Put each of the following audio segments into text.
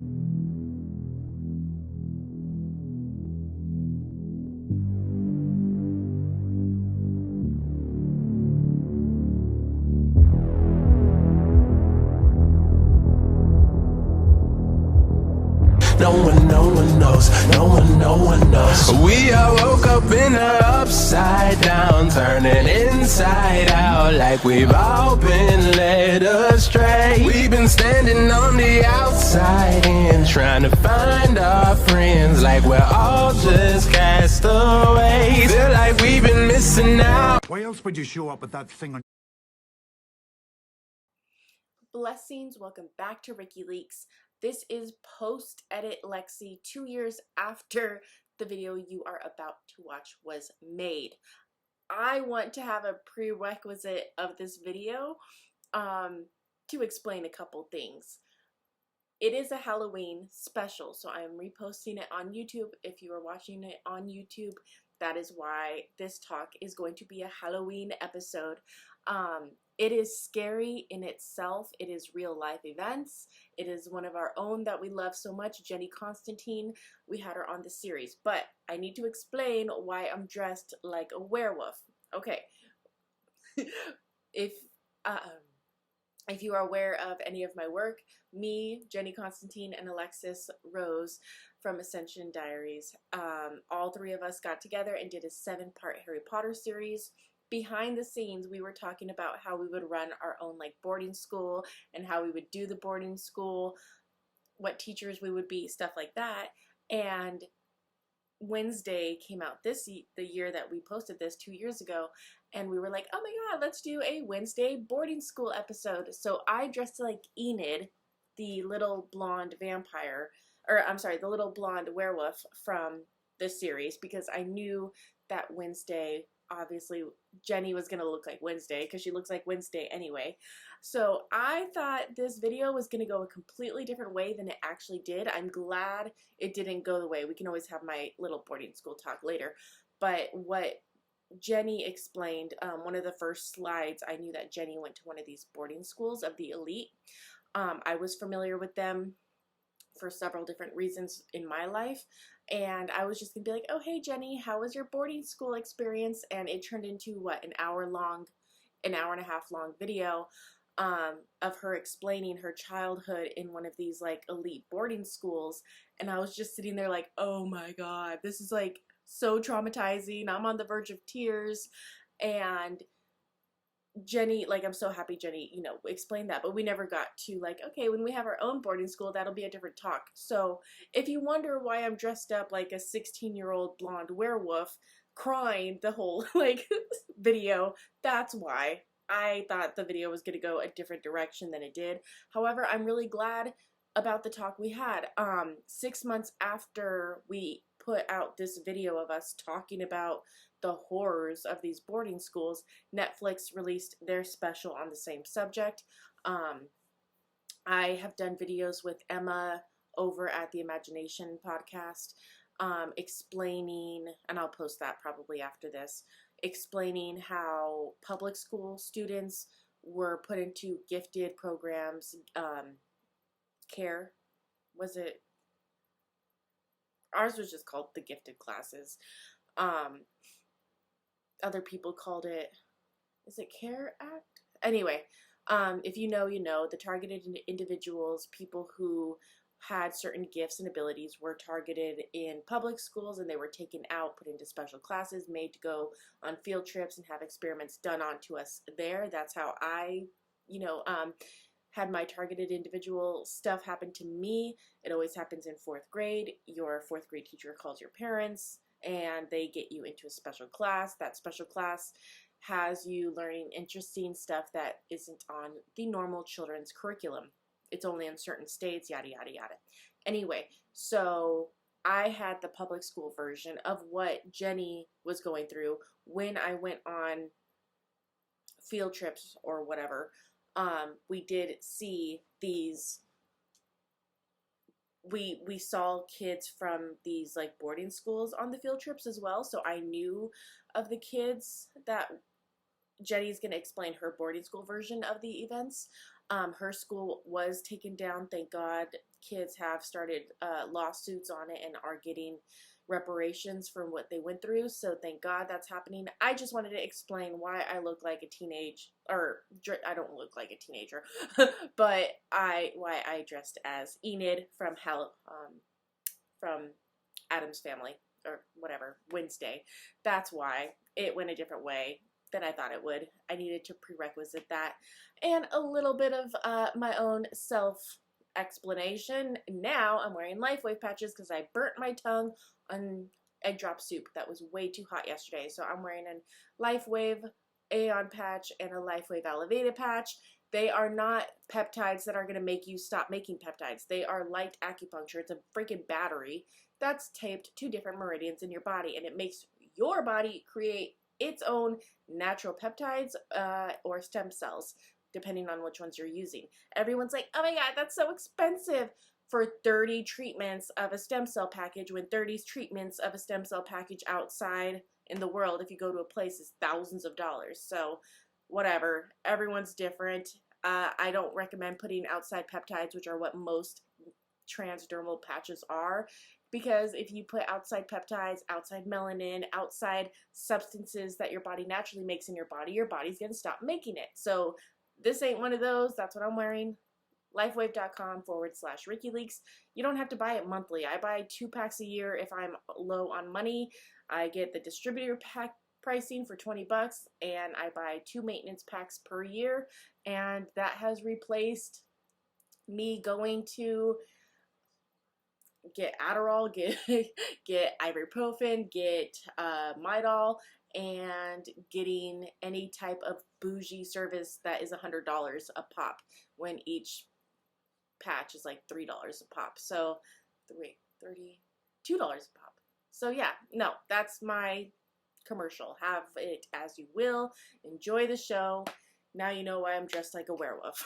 No one knows, no one knows. We all woke up in a upside down, turning inside out, like we've all been led astray. We've been standing on the outside in, trying to find our friends, like we're all just castaways. Feel like we've been missing out. Why else would you show up with that thing on? Blessings, welcome back to Ricky Leaks. This is post-edit Lexi 2 years after the video you are about to watch was made. I want to have a prerequisite of this video to explain a couple things. It is a Halloween special, so I am reposting it on YouTube. If you are watching it on YouTube, that is why this talk is going to be a Halloween episode. It is scary in itself. It is real life events. It is one of our own that we love so much, Jenny Constantine. We had her on the series, but I need to explain why I'm dressed like a werewolf. Okay. If you are aware of any of my work, me, Jenny Constantine, and Alexis Rose from Ascension Diaries, all three of us got together and did a 7-part Harry Potter series. Behind the scenes, we were talking about how we would run our own like boarding school and how we would do the boarding school, what teachers we would be, stuff like that. And Wednesday came out the year that we posted this 2 years ago, and we were like, oh my god, let's do a Wednesday boarding school episode. So I dressed like Enid, the little blonde vampire, or I'm sorry, the little blonde werewolf from this series, because I knew that Wednesday, obviously Jenny was gonna look like Wednesday because she looks like Wednesday anyway. So I thought this video was gonna go a completely different way than it actually did. I'm glad it didn't go the way. We can always have my little boarding school talk later. But what Jenny explained, one of the first slides, I knew that Jenny went to one of these boarding schools of the elite. I was familiar with them for several different reasons in my life, and I was just gonna be like, oh hey Jenny, how was your boarding school experience? And it turned into what, an hour and a half long video of her explaining her childhood in one of these like elite boarding schools. And I was just sitting there like, oh my god, this is like so traumatizing. I'm on the verge of tears. And Jenny, like, I'm so happy Jenny, you know, explained that, but we never got to like, okay, when we have our own boarding school, that'll be a different talk. So if you wonder why I'm dressed up like a 16-year-old blonde werewolf crying the whole like video, that's why. I thought the video was going to go a different direction than it did. However, I'm really glad about the talk we had. 6 months after we put out this video of us talking about the horrors of these boarding schools, Netflix released their special on the same subject. I have done videos with Emma over at the Imagination podcast, explaining, and I'll post that probably after this, explaining how public school students were put into gifted programs, care, was it? Ours was just called the gifted classes. Other people called it, is it CARE Act? Anyway, if you know, you know, the targeted individuals, people who had certain gifts and abilities were targeted in public schools, and they were taken out, put into special classes, made to go on field trips and have experiments done onto us there. That's how I, you know, had my targeted individual stuff happen to me. It always happens in 4th grade. Your 4th grade teacher calls your parents and they get you into a special class. That special class has you learning interesting stuff that isn't on the normal children's curriculum. It's only in certain states, yada, yada, yada. Anyway, so I had the public school version of what Jenny was going through when I went on field trips or whatever. We did see these, we saw kids from these like boarding schools on the field trips as well. So I knew of the kids that Jenny's going to explain her boarding school version of the events. Her school was taken down. Thank God. Kids have started lawsuits on it and are getting reparations from what they went through. So thank God that's happening. I just wanted to explain why I look like a I don't look like a teenager, but why I dressed as Enid from Addams Family or whatever, Wednesday. That's why it went a different way than I thought it would. I needed to prerequisite that and a little bit of my own self explanation. Now I'm wearing LifeWave patches because I burnt my tongue on egg drop soup that was way too hot yesterday. So I'm wearing a LifeWave Aeon patch and a LifeWave Elevated patch. They are not peptides that are going to make you stop making peptides. They are light acupuncture. It's a freaking battery that's taped to different meridians in your body, and it makes your body create its own natural peptides or stem cells, depending on which ones you're using. Everyone's like, oh my God, that's so expensive for 30 treatments of a stem cell package, when 30 treatments of a stem cell package outside in the world, if you go to a place, is thousands of dollars. So whatever, everyone's different. I don't recommend putting outside peptides, which are what most transdermal patches are, because if you put outside peptides, outside melanin, outside substances that your body naturally makes in your body's going to stop making it. So this ain't one of those. That's what I'm wearing. Lifewave.com/RickyLeaks. You don't have to buy it monthly. I buy 2 packs a year if I'm low on money. I get the distributor pack pricing for $20, and I buy 2 maintenance packs per year, and that has replaced me going to get Adderall, get ibuprofen, get Midol, and getting any type of bougie service that is $100 a pop, when each patch is like $3 a pop. So $32 a pop. So yeah, no, that's my commercial. Have it as you will. Enjoy the show. Now you know why I'm dressed like a werewolf.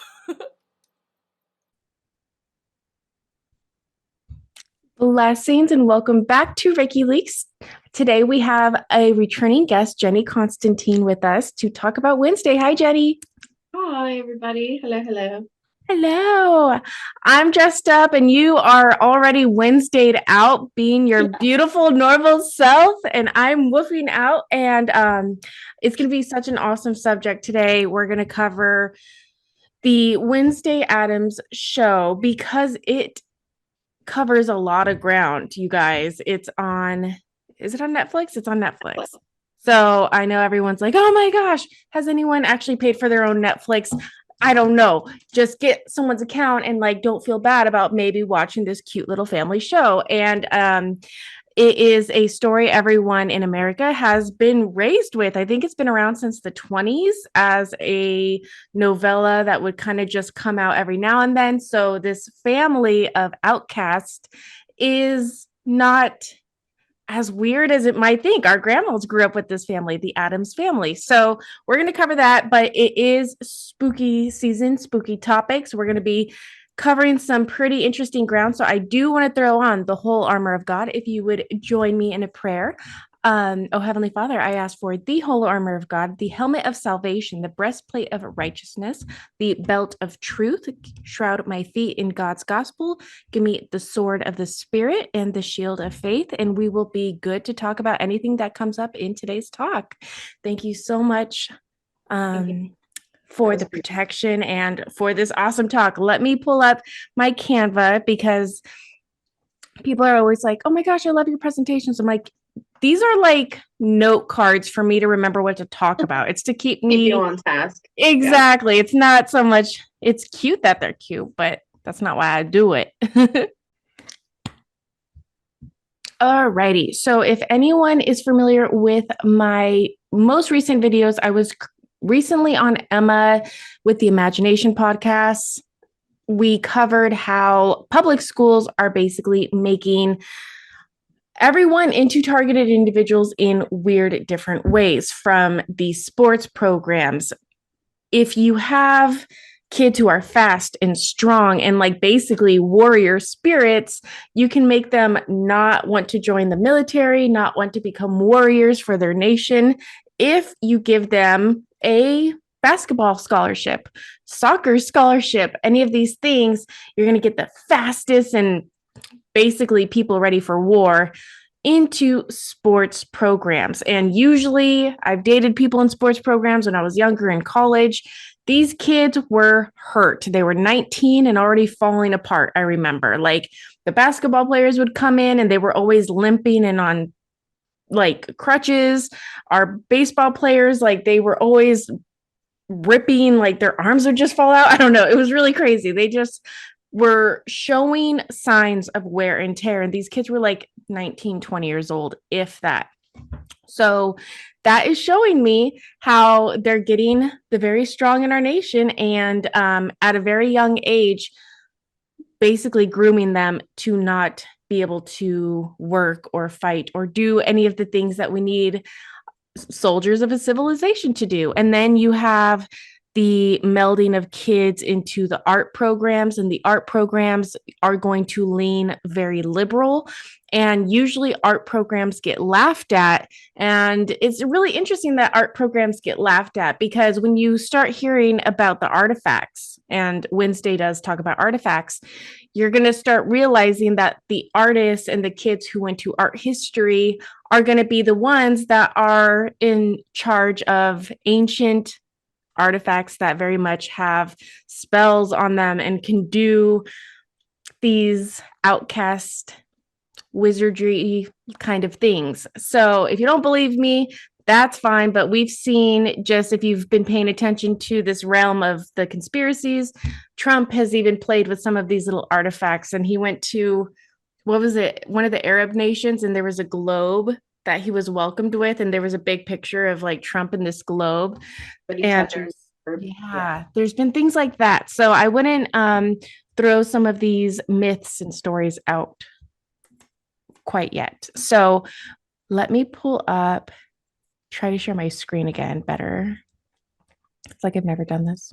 Blessings and welcome back to Ricky Leaks. Today we have a returning guest, Jenny Constantine, with us to talk about Wednesday. Hi, Jenny. Hi, everybody. Hello, hello. Hello. I'm dressed up and you are already Wednesdayed out, being your beautiful normal self, and I'm woofing out, and it's going to be such an awesome subject today. We're going to cover the Wednesday Addams show because it covers a lot of ground, you guys. Is it on Netflix? It's on Netflix. So I know everyone's like, oh my gosh, has anyone actually paid for their own Netflix? I don't know. Just get someone's account and like don't feel bad about maybe watching this cute little family show. And it is a story everyone in America has been raised with. I think it's been around since the 20s as a novella that would kind of just come out every now and then. So this family of outcasts is not as weird as it might think. Our grandmas grew up with this family, the Addams family. So we're going to cover that, but it is spooky season, spooky topics. We're going to be covering some pretty interesting ground. So I do want to throw on the whole armor of God. If you would join me in a prayer. Oh, Heavenly Father, I ask for the whole armor of God, the helmet of salvation, the breastplate of righteousness, the belt of truth, shroud my feet in God's gospel, give me the sword of the Spirit and the shield of faith, and we will be good to talk about anything that comes up in today's talk. Thank you so much for the protection and for this awesome talk. Let me pull up my Canva because people are always like, oh my gosh, I love your presentations. I'm like, these are like note cards for me to remember what to talk about. It's to keep me on task. Exactly. Yeah. It's not so much, it's cute that they're cute, but that's not why I do it. Alrighty. So if anyone is familiar with my most recent videos, I was recently on Emma with the Imagination podcast. We covered how public schools are basically making everyone into targeted individuals in weird different ways, from the sports programs. If you have kids who are fast and strong and like basically warrior spirits, you can make them not want to join the military, not want to become warriors for their nation, if you give them a basketball scholarship, soccer scholarship, any of these things, you're going to get the fastest and basically people ready for war into sports programs. And usually I've dated people in sports programs when I was younger in college. These kids were hurt. They were 19 and already falling apart. I remember like the basketball players would come in and they were always limping and on like crutches. Our baseball players, like they were always ripping, like their arms would just fall out. I don't know. It was really crazy. They just were showing signs of wear and tear. And these kids were like 19, 20 years old, if that. So that is showing me how they're getting the very strong in our nation and at a very young age, basically grooming them to not be able to work or fight or do any of the things that we need soldiers of a civilization to do. And then you have the melding of kids into the art programs, and the art programs are going to lean very liberal. And usually art programs get laughed at. And it's really interesting that art programs get laughed at because when you start hearing about the artifacts, and Wednesday does talk about artifacts, you're going to start realizing that the artists and the kids who went to art history are going to be the ones that are in charge of ancient artifacts that very much have spells on them and can do these outcast wizardry kind of things. So if you don't believe me, that's fine. But we've seen, just if you've been paying attention to this realm of the conspiracies, Trump has even played with some of these little artifacts. And he went to, what was it, one of the Arab nations, and there was a globe that he was welcomed with, and there was a big picture of like Trump in this globe. And there's been things like that. So I wouldn't throw some of these myths and stories out quite yet. So let me pull up, try to share my screen again better. It's like I've never done this.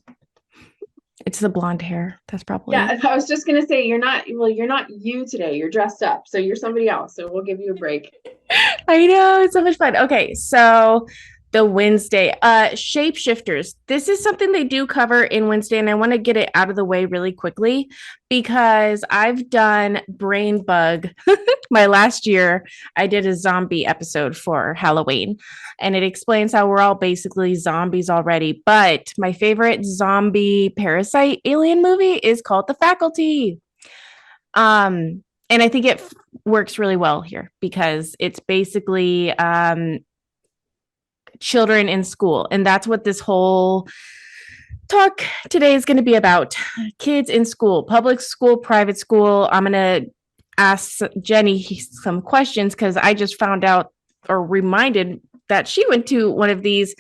It's the blonde hair. That's probably. Yeah, I was just gonna say you're not you today. You're dressed up, so you're somebody else. So we'll give you a break. I know, it's so much fun. Okay, so the Wednesday shapeshifters. This is something they do cover in Wednesday, and I want to get it out of the way really quickly because I've done Brain Bug. My last year, I did a zombie episode for Halloween, and it explains how we're all basically zombies already. But my favorite zombie parasite alien movie is called The Faculty. And I think it works really well here because it's basically children in school. And that's what this whole talk today is going to be about. Kids in school, public school, private school. I'm going to ask Jenny some questions because I just found out or reminded that she went to one of these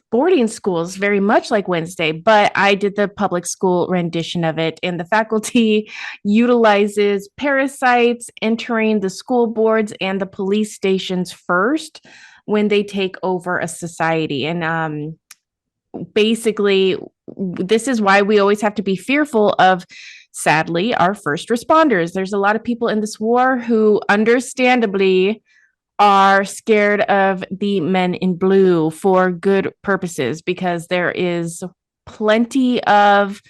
boarding schools, very much like Wednesday, but I did the public school rendition of it. And the faculty utilizes parasites entering the school boards and the police stations first when they take over a society. And basically, this is why we always have to be fearful of, sadly, our first responders. There's a lot of people in this war who understandably are scared of the men in blue for good purposes, because there is plenty of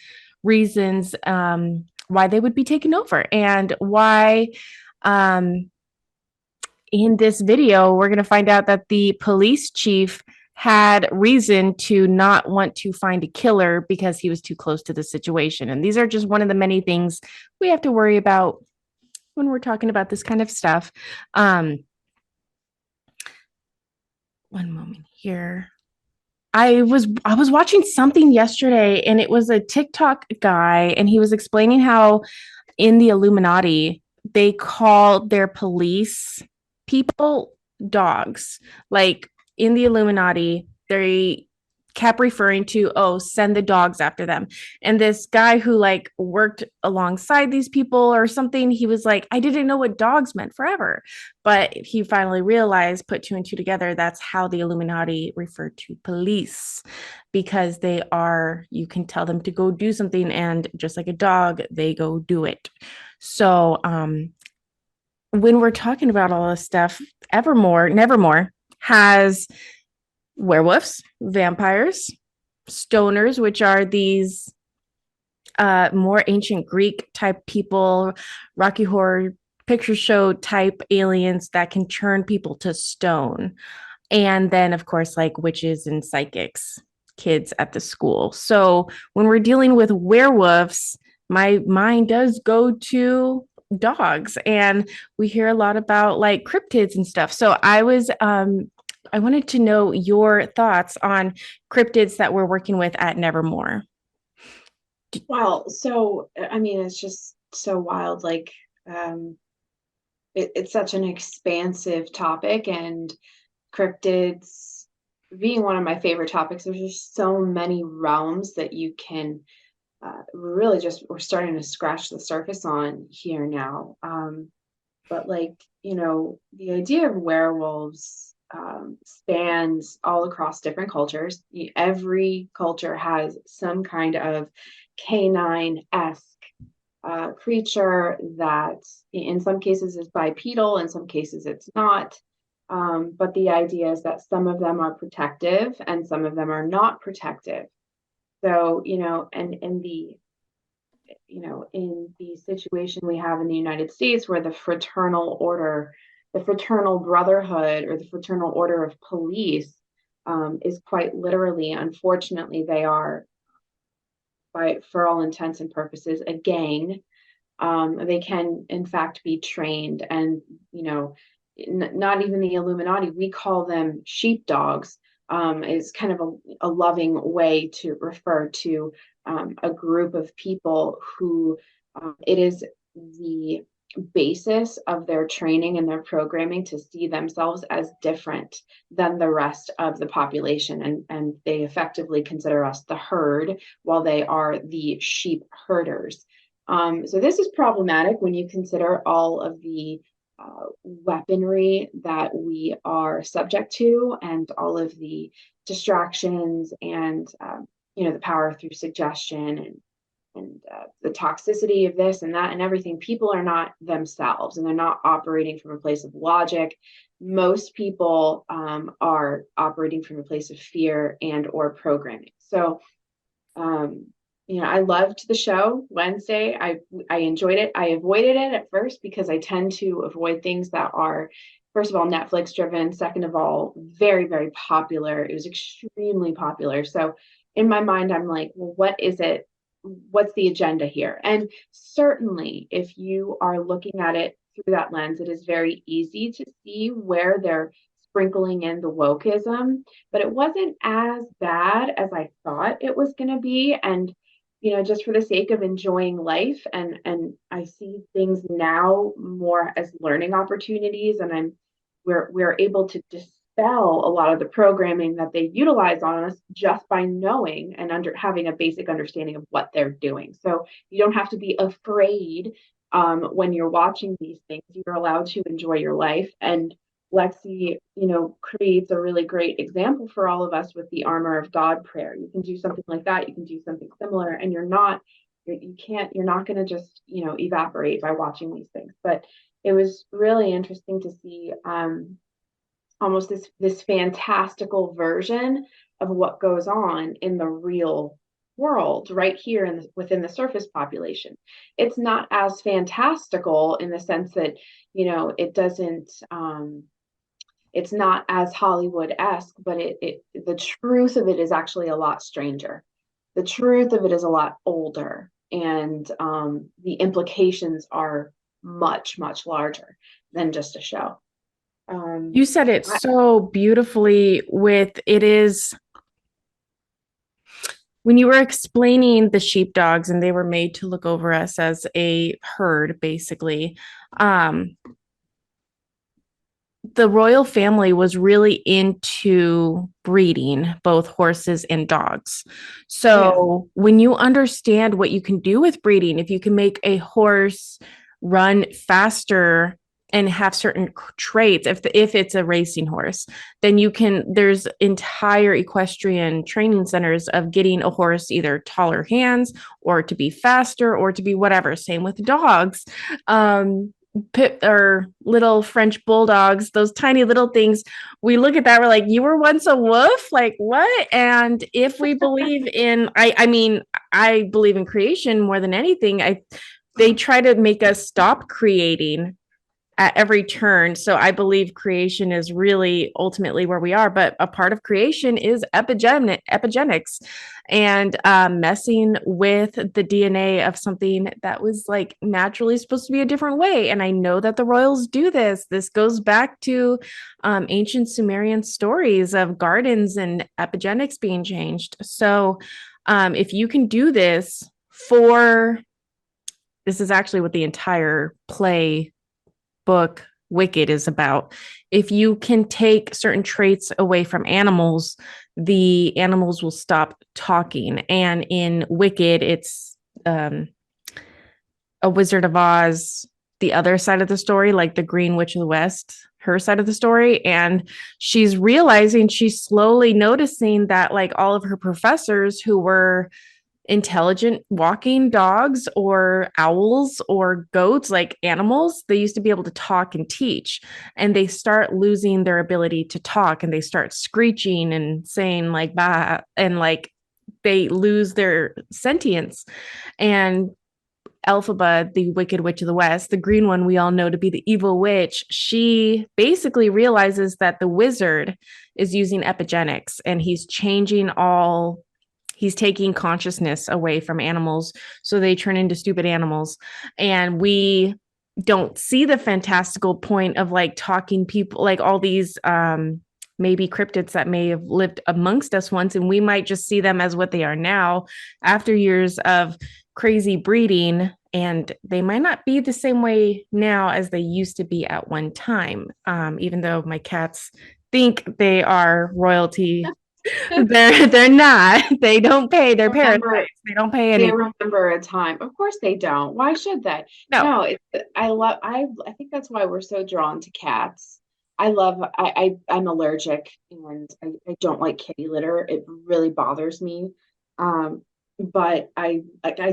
reasons why they would be taken over, and why in this video, we're going to find out that the police chief had reason to not want to find a killer because he was too close to the situation. And these are just one of the many things we have to worry about when we're talking about this kind of stuff. One moment here. I was watching something yesterday, and it was a TikTok guy, and he was explaining how in the Illuminati, they call their police people dogs. Like in the Illuminati, they kept referring to, oh, send the dogs after them. And this guy who like worked alongside these people or something, he was like, I didn't know what dogs meant forever. But he finally realized, put two and two together, that's how the Illuminati referred to police, because they are, you can tell them to go do something, and just like a dog, they go do it. So when we're talking about all this stuff, Nevermore has werewolves, vampires, stoners, which are these more ancient Greek type people, Rocky Horror Picture Show type aliens that can turn people to stone. And then, of course, like witches and psychics, kids at the school. So when we're dealing with werewolves, my mind does go to dogs, and we hear a lot about like cryptids and stuff. So I wanted to know your thoughts on cryptids that we're working with at Nevermore. Well, so I mean, it's just so wild. Like, it's such an expansive topic, and cryptids being one of my favorite topics. There's just so many realms that you can really just we're starting to scratch the surface on here now. But like, the idea of werewolves spans all across different cultures. Every culture has some kind of canine-esque creature that in some cases is bipedal, in some cases it's not. But the idea is that some of them are protective and some of them are not protective. So, and in the situation we have in the United States where the fraternal order, the fraternal brotherhood, or the fraternal order of police is quite literally, unfortunately, they are, for all intents and purposes, a gang. They can, in fact, be trained, and not even the Illuminati. We call them sheepdogs. Is kind of a loving way to refer to a group of people who it is the basis of their training and their programming to see themselves as different than the rest of the population, and they effectively consider us the herd while they are the sheep herders. So this is problematic when you consider all of the weaponry that we are subject to, and all of the distractions, and the power through suggestion, and the toxicity of this and that and everything. People are not themselves, and they're not operating from a place of logic. Most people are operating from a place of fear and or programming. So I loved the show Wednesday. I enjoyed it. I avoided it at first because I tend to avoid things that are, first of all, Netflix driven. Second of all, very, very popular. It was extremely popular. So in my mind, I'm like, well, what is it? What's the agenda here? And certainly, if you are looking at it through that lens, it is very easy to see where they're sprinkling in the wokeism, but it wasn't as bad as I thought it was going to be. And just for the sake of enjoying life, and I see things now more as learning opportunities, and we're able to dispel a lot of the programming that they utilize on us just by knowing and having a basic understanding of what they're doing. So you don't have to be afraid when you're watching these things. You're allowed to enjoy your life. And Lexi, creates a really great example for all of us with the armor of God prayer. You can do something like that. You can do something similar, and you're not going to just, evaporate by watching these things. But it was really interesting to see almost this fantastical version of what goes on in the real world right here within the surface population. It's not as fantastical in the sense that, it doesn't, it's not as Hollywood-esque, but the truth of it is actually a lot stranger. The truth of it is a lot older, and the implications are much, much larger than just a show. You said it so beautifully when you were explaining the sheepdogs, and they were made to look over us as a herd, basically. The royal family was really into breeding both horses and dogs. So when you understand what you can do with breeding, if you can make a horse run faster and have certain traits, if it's a racing horse, then there's entire equestrian training centers of getting a horse either taller hands or to be faster or to be whatever. Same with dogs. pit or little French bulldogs, those tiny little things. We look at that, we're like, you were once a wolf? Like what? And if we believe in, I mean, I believe in creation more than anything. They try to make us stop creating at every turn. So I believe creation is really ultimately where we are. But a part of creation is epigenetics and messing with the DNA of something that was like naturally supposed to be a different way. And I know that the royals do this. This goes back to ancient Sumerian stories of gardens and epigenetics being changed. So if you can do this this is actually what the entire book Wicked is about. If you can take certain traits away from animals, the animals will stop talking. And in Wicked, it's a Wizard of Oz, the other side of the story, like the Green Witch of the West, her side of the story. And she's realizing, she's slowly noticing that like all of her professors who were intelligent walking dogs or owls or goats, like animals, they used to be able to talk and teach, and they start losing their ability to talk, and they start screeching and saying like bah, and like they lose their sentience. And Elphaba, the Wicked Witch of the West, the green one we all know to be the evil witch, she basically realizes that the wizard is using epigenetics, and he's taking consciousness away from animals, so they turn into stupid animals. And we don't see the fantastical point of like talking people, like all these maybe cryptids that may have lived amongst us once, and we might just see them as what they are now after years of crazy breeding, and they might not be the same way now as they used to be at one time. Even though my cats think they are royalty, they're not. They don't pay their parasites. They don't pay They anything. remember a time. Of course they don't. Why should they? No. No, I think that's why we're so drawn to cats. I'm allergic, and I don't like kitty litter. It really bothers me. But I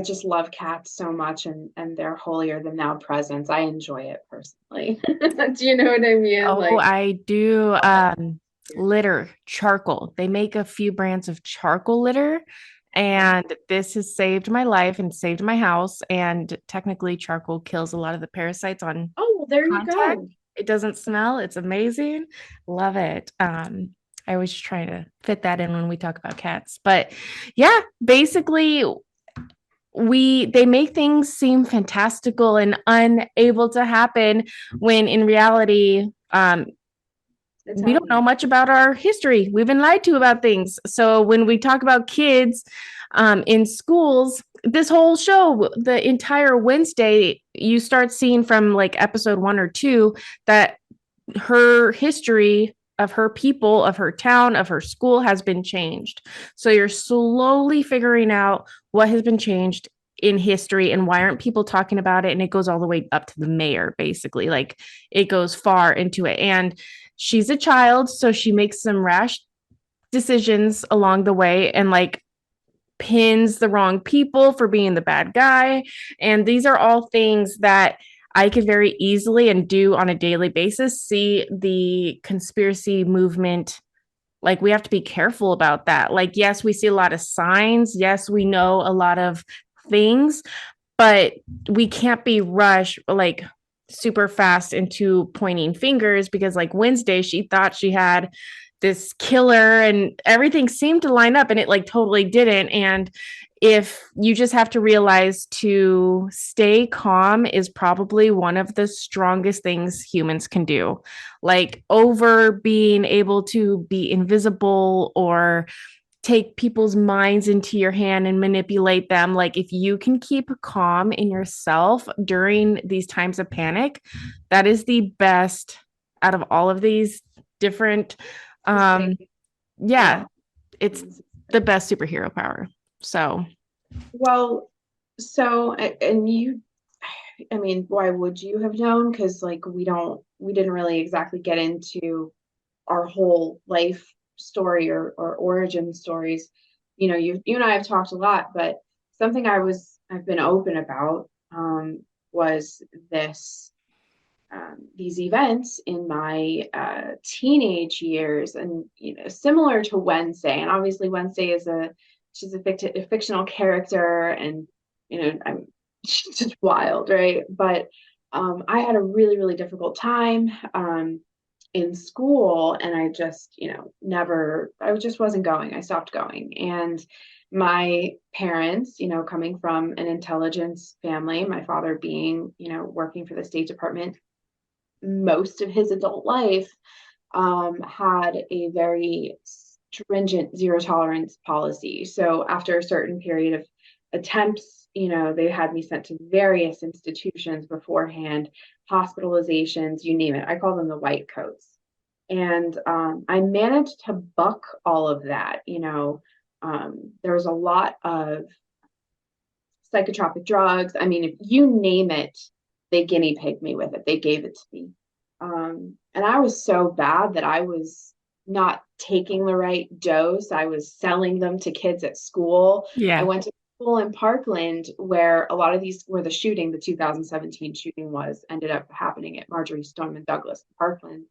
just love cats so much, and they're holier than thou presence. I enjoy it personally. Do you know what I mean? Oh, Like, I do. Litter, charcoal. They make a few brands of charcoal litter, and this has saved my life and saved my house. And technically, charcoal kills a lot of the parasites on oh, well, there you contact. go. It doesn't smell. It's amazing. Love it. I always try to fit that in when we talk about cats. But yeah, basically they make things seem fantastical and unable to happen, when in reality we don't know much about our history. We've been lied to about things. So when we talk about kids in schools, this whole show, the entire Wednesday, you start seeing from like episode 1 or 2 that her history of her people, of her town, of her school has been changed. So you're slowly figuring out what has been changed in history and why aren't people talking about it. And it goes all the way up to the mayor, basically. Like it goes far into it. And she's a child, so she makes some rash decisions along the way, and like pins the wrong people for being the bad guy. And these are all things that I could very easily and do on a daily basis see the conspiracy movement. Like we have to be careful about that. Like, yes, we see a lot of signs. Yes, we know a lot of things, but we can't be rushed like super fast into pointing fingers, because like Wednesday, she thought she had this killer and everything seemed to line up, and it like totally didn't. And if you just have to realize to stay calm is probably one of the strongest things humans can do, like over being able to be invisible or take people's minds into your hand and manipulate them. Like if you can keep calm in yourself during these times of panic, that is the best out of all of these different yeah, it's the best superhero power. So Well, and you, I mean, why would you have known? Because like we didn't really exactly get into our whole life story or origin stories. You know, you and I have talked a lot, but something I've been open about was this these events in my teenage years, and similar to Wednesday. And obviously, Wednesday she's a fictional character, and she's just wild, right? But I had a really, really difficult time in school, and I just, I just wasn't going. I stopped going. And my parents, coming from an intelligence family, my father being, working for the State Department most of his adult life, had a very stringent zero tolerance policy. So after a certain period of attempts, they had me sent to various institutions beforehand, hospitalizations, you name it. I call them the white coats. And I managed to buck all of that. There was a lot of psychotropic drugs. I mean, if you name it, they guinea pigged me with it. They gave it to me. And I was so bad that I was not taking the right dose. I was selling them to kids at school. Yeah. I went to school in Parkland where where the 2017 shooting ended up happening at Marjorie Stoneman Douglas in Parkland.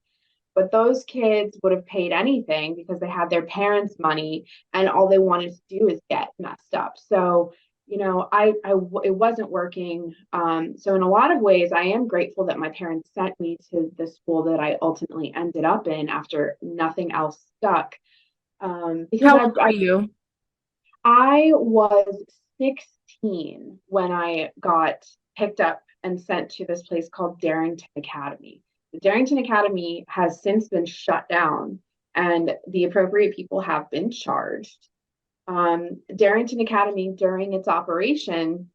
But those kids would have paid anything because they had their parents' money, and all they wanted to do is get messed up. So, it wasn't working. So in a lot of ways, I am grateful that my parents sent me to the school that I ultimately ended up in after nothing else stuck. Because How old were you? I was 16 when I got picked up and sent to this place called Darrington Academy. The Darrington Academy has since been shut down, and the appropriate people have been charged. Darrington Academy, during its operation,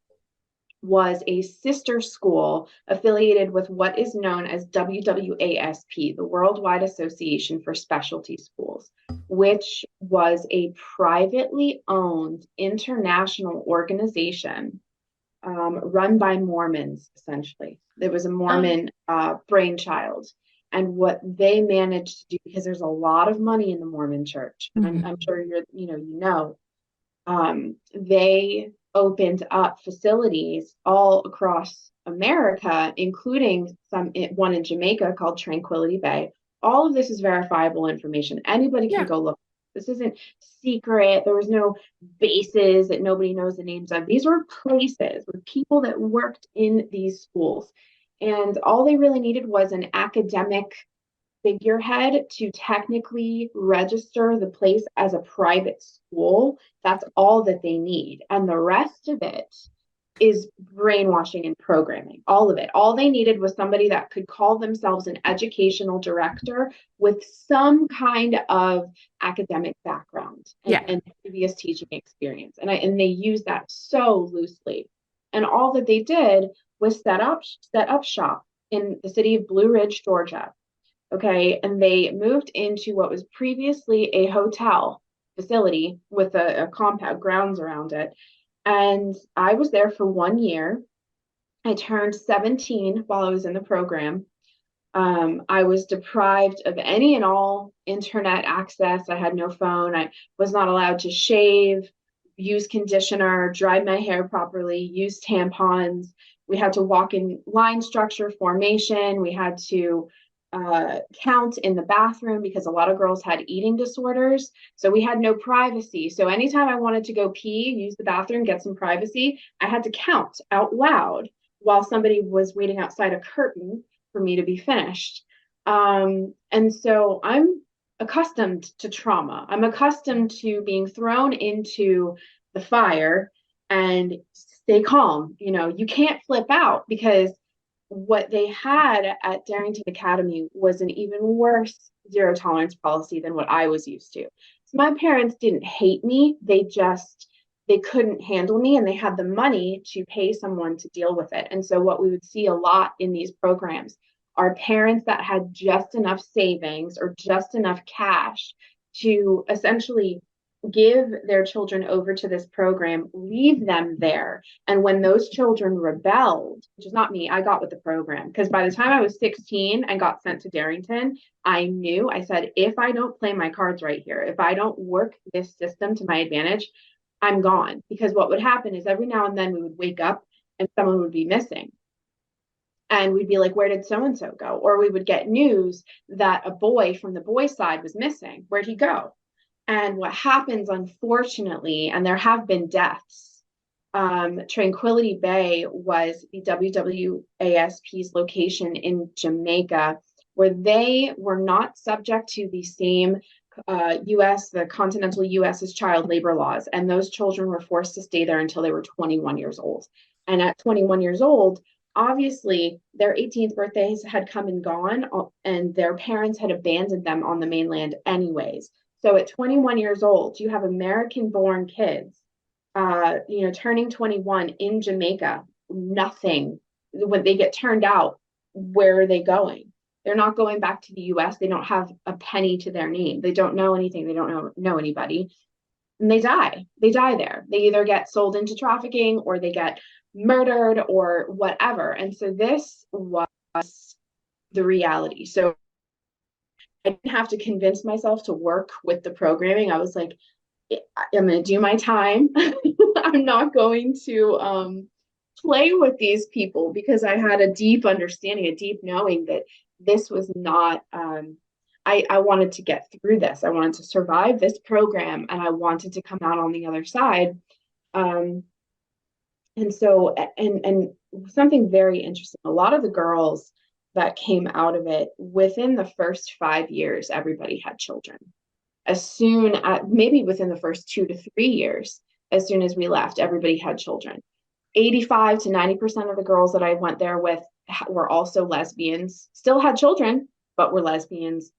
was a sister school affiliated with what is known as WWASP, the Worldwide Association for Specialty Schools, which was a privately owned international organization run by Mormons, essentially. There was a Mormon brainchild. And what they managed to do, because there's a lot of money in the Mormon church, and I'm sure they opened up facilities all across America, including one in Jamaica called Tranquility Bay. All of this is verifiable information. Anybody can go look. This isn't secret. There was no bases that nobody knows the names of. These were places with people that worked in these schools. And all they really needed was an academic figurehead to technically register the place as a private school. That's all that they need. And the rest of it is brainwashing and programming, all of it. All they needed was somebody that could call themselves an educational director with some kind of academic background and previous teaching experience. And they use that so loosely. And all that they did was set up shop in the city of Blue Ridge, Georgia. Okay, and they moved into what was previously a hotel facility with a compound grounds around it. And I was there for 1 year. I turned 17 while I was in the program. I was deprived of any and all internet access. I had no phone. I was not allowed to shave, use conditioner, dry my hair properly, use tampons. We had to walk in line structure formation. We had to count in the bathroom because a lot of girls had eating disorders. So we had no privacy. So anytime I wanted to go pee, use the bathroom, get some privacy, I had to count out loud while somebody was waiting outside a curtain for me to be finished. And so I'm accustomed to trauma. I'm accustomed to being thrown into the fire and stay calm. You can't flip out, because what they had at Darrington Academy was an even worse zero tolerance policy than what I was used to. So my parents didn't hate me. They couldn't handle me, and they had the money to pay someone to deal with it. And so what we would see a lot in these programs are parents that had just enough savings or just enough cash to essentially give their children over to this program, leave them there. And when those children rebelled, which is not me, I got with the program, because by the time I was 16 and got sent to Darrington, I said, if I don't play my cards right here, if I don't work this system to my advantage, I'm gone. Because what would happen is every now and then we would wake up and someone would be missing. And we'd be like, where did so-and-so go? Or we would get news that a boy from the boys' side was missing. Where'd he go? And what happens, unfortunately, and there have been deaths, Tranquility Bay was the WWASP's location in Jamaica, where they were not subject to the same the continental US's child labor laws. And those children were forced to stay there until they were 21 years old. And at 21 years old, obviously their 18th birthdays had come and gone, and their parents had abandoned them on the mainland anyways. So at 21 years old, you have American born kids, turning 21 in Jamaica, nothing. When they get turned out, where are they going? They're not going back to the US. They don't have a penny to their name. They don't know anything. They don't know anybody. And they die. They die there. They either get sold into trafficking or they get murdered or whatever. And so this was the reality. So I didn't have to convince myself to work with the programming. I was like, I'm going to do my time. I'm not going to play with these people, because I had a deep understanding, a deep knowing that this was not, I wanted to get through this. I wanted to survive this program, and I wanted to come out on the other side. And so, and something very interesting, a lot of the girls that came out of it, within the first 5 years, everybody had children. As soon as, maybe within the first 2 to 3 years, as soon as we left, everybody had children. 85 to 90% of the girls that I went there with were also lesbians, still had children, but were lesbians.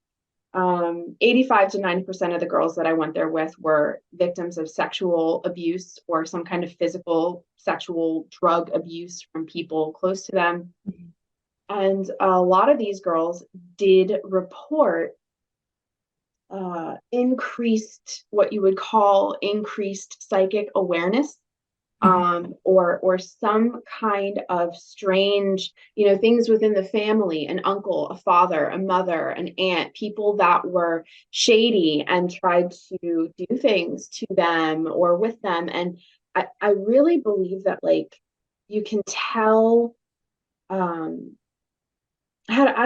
85 to 90% of the girls that I went there with were victims of sexual abuse or some kind of physical, sexual, drug abuse from people close to them. And a lot of these girls did report increased, what you would call increased psychic awareness, or some kind of strange, things within the family, an uncle, a father, a mother, an aunt, people that were shady and tried to do things to them or with them. And I really believe that, like, you can tell, I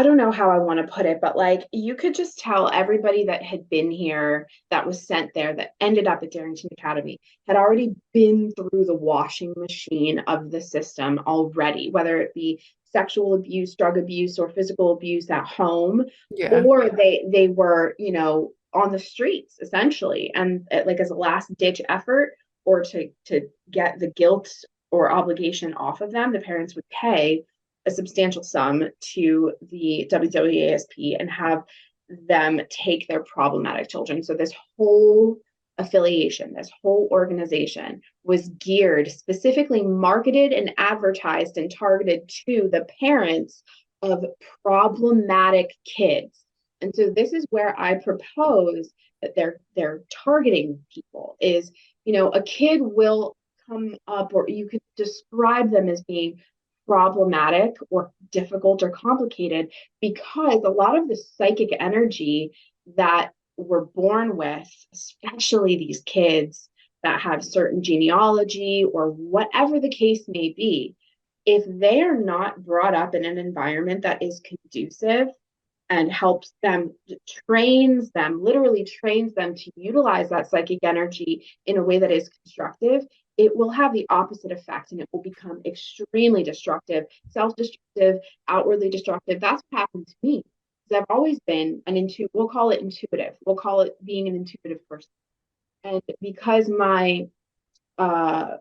don't know how I want to put it, but like, you could just tell everybody that had been here, that was sent there, that ended up at Darrington Academy, had already been through the washing machine of the system already, whether it be sexual abuse, drug abuse, or physical abuse at home, or they were, on the streets essentially, and like as a last ditch effort, or to get the guilt or obligation off of them, the parents would pay a substantial sum to the WWASP and have them take their problematic children. So this whole affiliation, this whole organization was geared, specifically marketed and advertised and targeted to the parents of problematic kids. And so this is where I propose that they're targeting people is, a kid will come up, or you could describe them as being problematic or difficult or complicated, because a lot of the psychic energy that we're born with, especially these kids that have certain genealogy or whatever the case may be, if they are not brought up in an environment that is conducive and helps them, literally trains them to utilize that psychic energy in a way that is constructive, it will have the opposite effect, and it will become extremely destructive, self-destructive, outwardly destructive. That's what happened to me. Because I've always been we'll call it intuitive. We'll call it being an intuitive person. And because my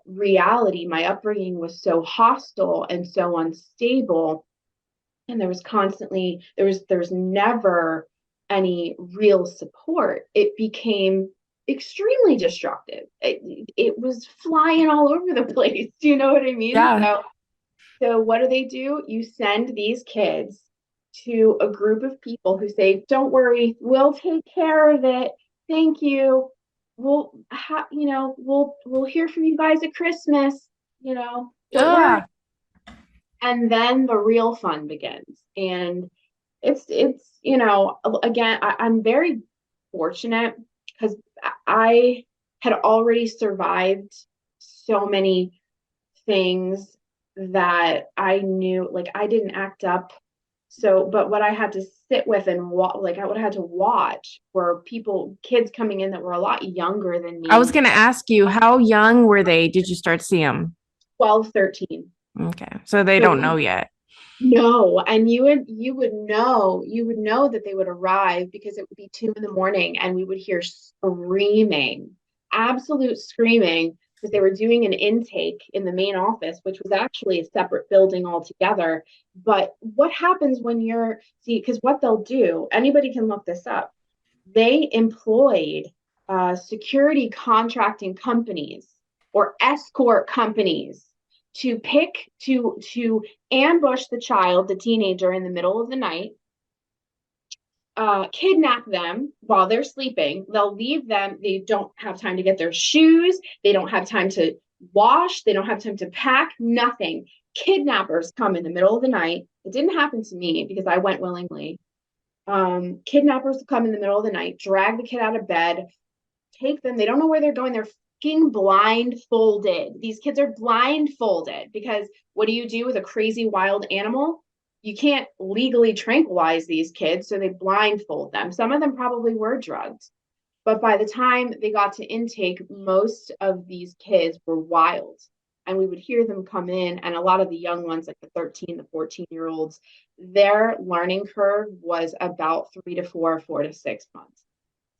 reality, my upbringing was so hostile and so unstable, and there was never any real support, it became extremely destructive. It was flying all over the place. Do you know what I mean? Yeah. So what do? You send these kids to a group of people who say, don't worry, we'll take care of it. Thank you. We'll hear from you guys at Christmas, don't worry. And then the real fun begins. And it's again, I'm very fortunate because I had already survived so many things that I knew, like, I didn't act up. So, but what I had to sit with and like I would have had to watch were kids coming in that were a lot younger than I was me, going to ask you, how young were they? Did you start to see them? 12, 13. Okay. So they So don't know yet. no, and you would know that they would arrive because it would be 2 in the morning and we would hear screaming, absolute screaming, because they were doing an intake in the main office, which was actually a separate building altogether. But what happens when because what they'll do, anybody can look this up. They employed security contracting companies or escort companies to ambush the child, the teenager, in the middle of the night, kidnap them while they're sleeping. They'll leave them. They don't have time to get their shoes. They don't have time to wash. They don't have time to pack. Nothing. Kidnappers come in the middle of the night. It didn't happen to me because I went willingly. Kidnappers come in the middle of the night, drag the kid out of bed, take them. They don't know where they're going. They're fucking blindfolded. These kids are blindfolded because what do you do with a crazy wild animal? You can't legally tranquilize these kids, so they blindfold them. Some of them probably were drugged. But by the time they got to intake, most of these kids were wild. And we would hear them come in, and a lot of the young ones, like the 13, the 14-year-olds, their learning curve was about 3 to 4, 4 to 6 months.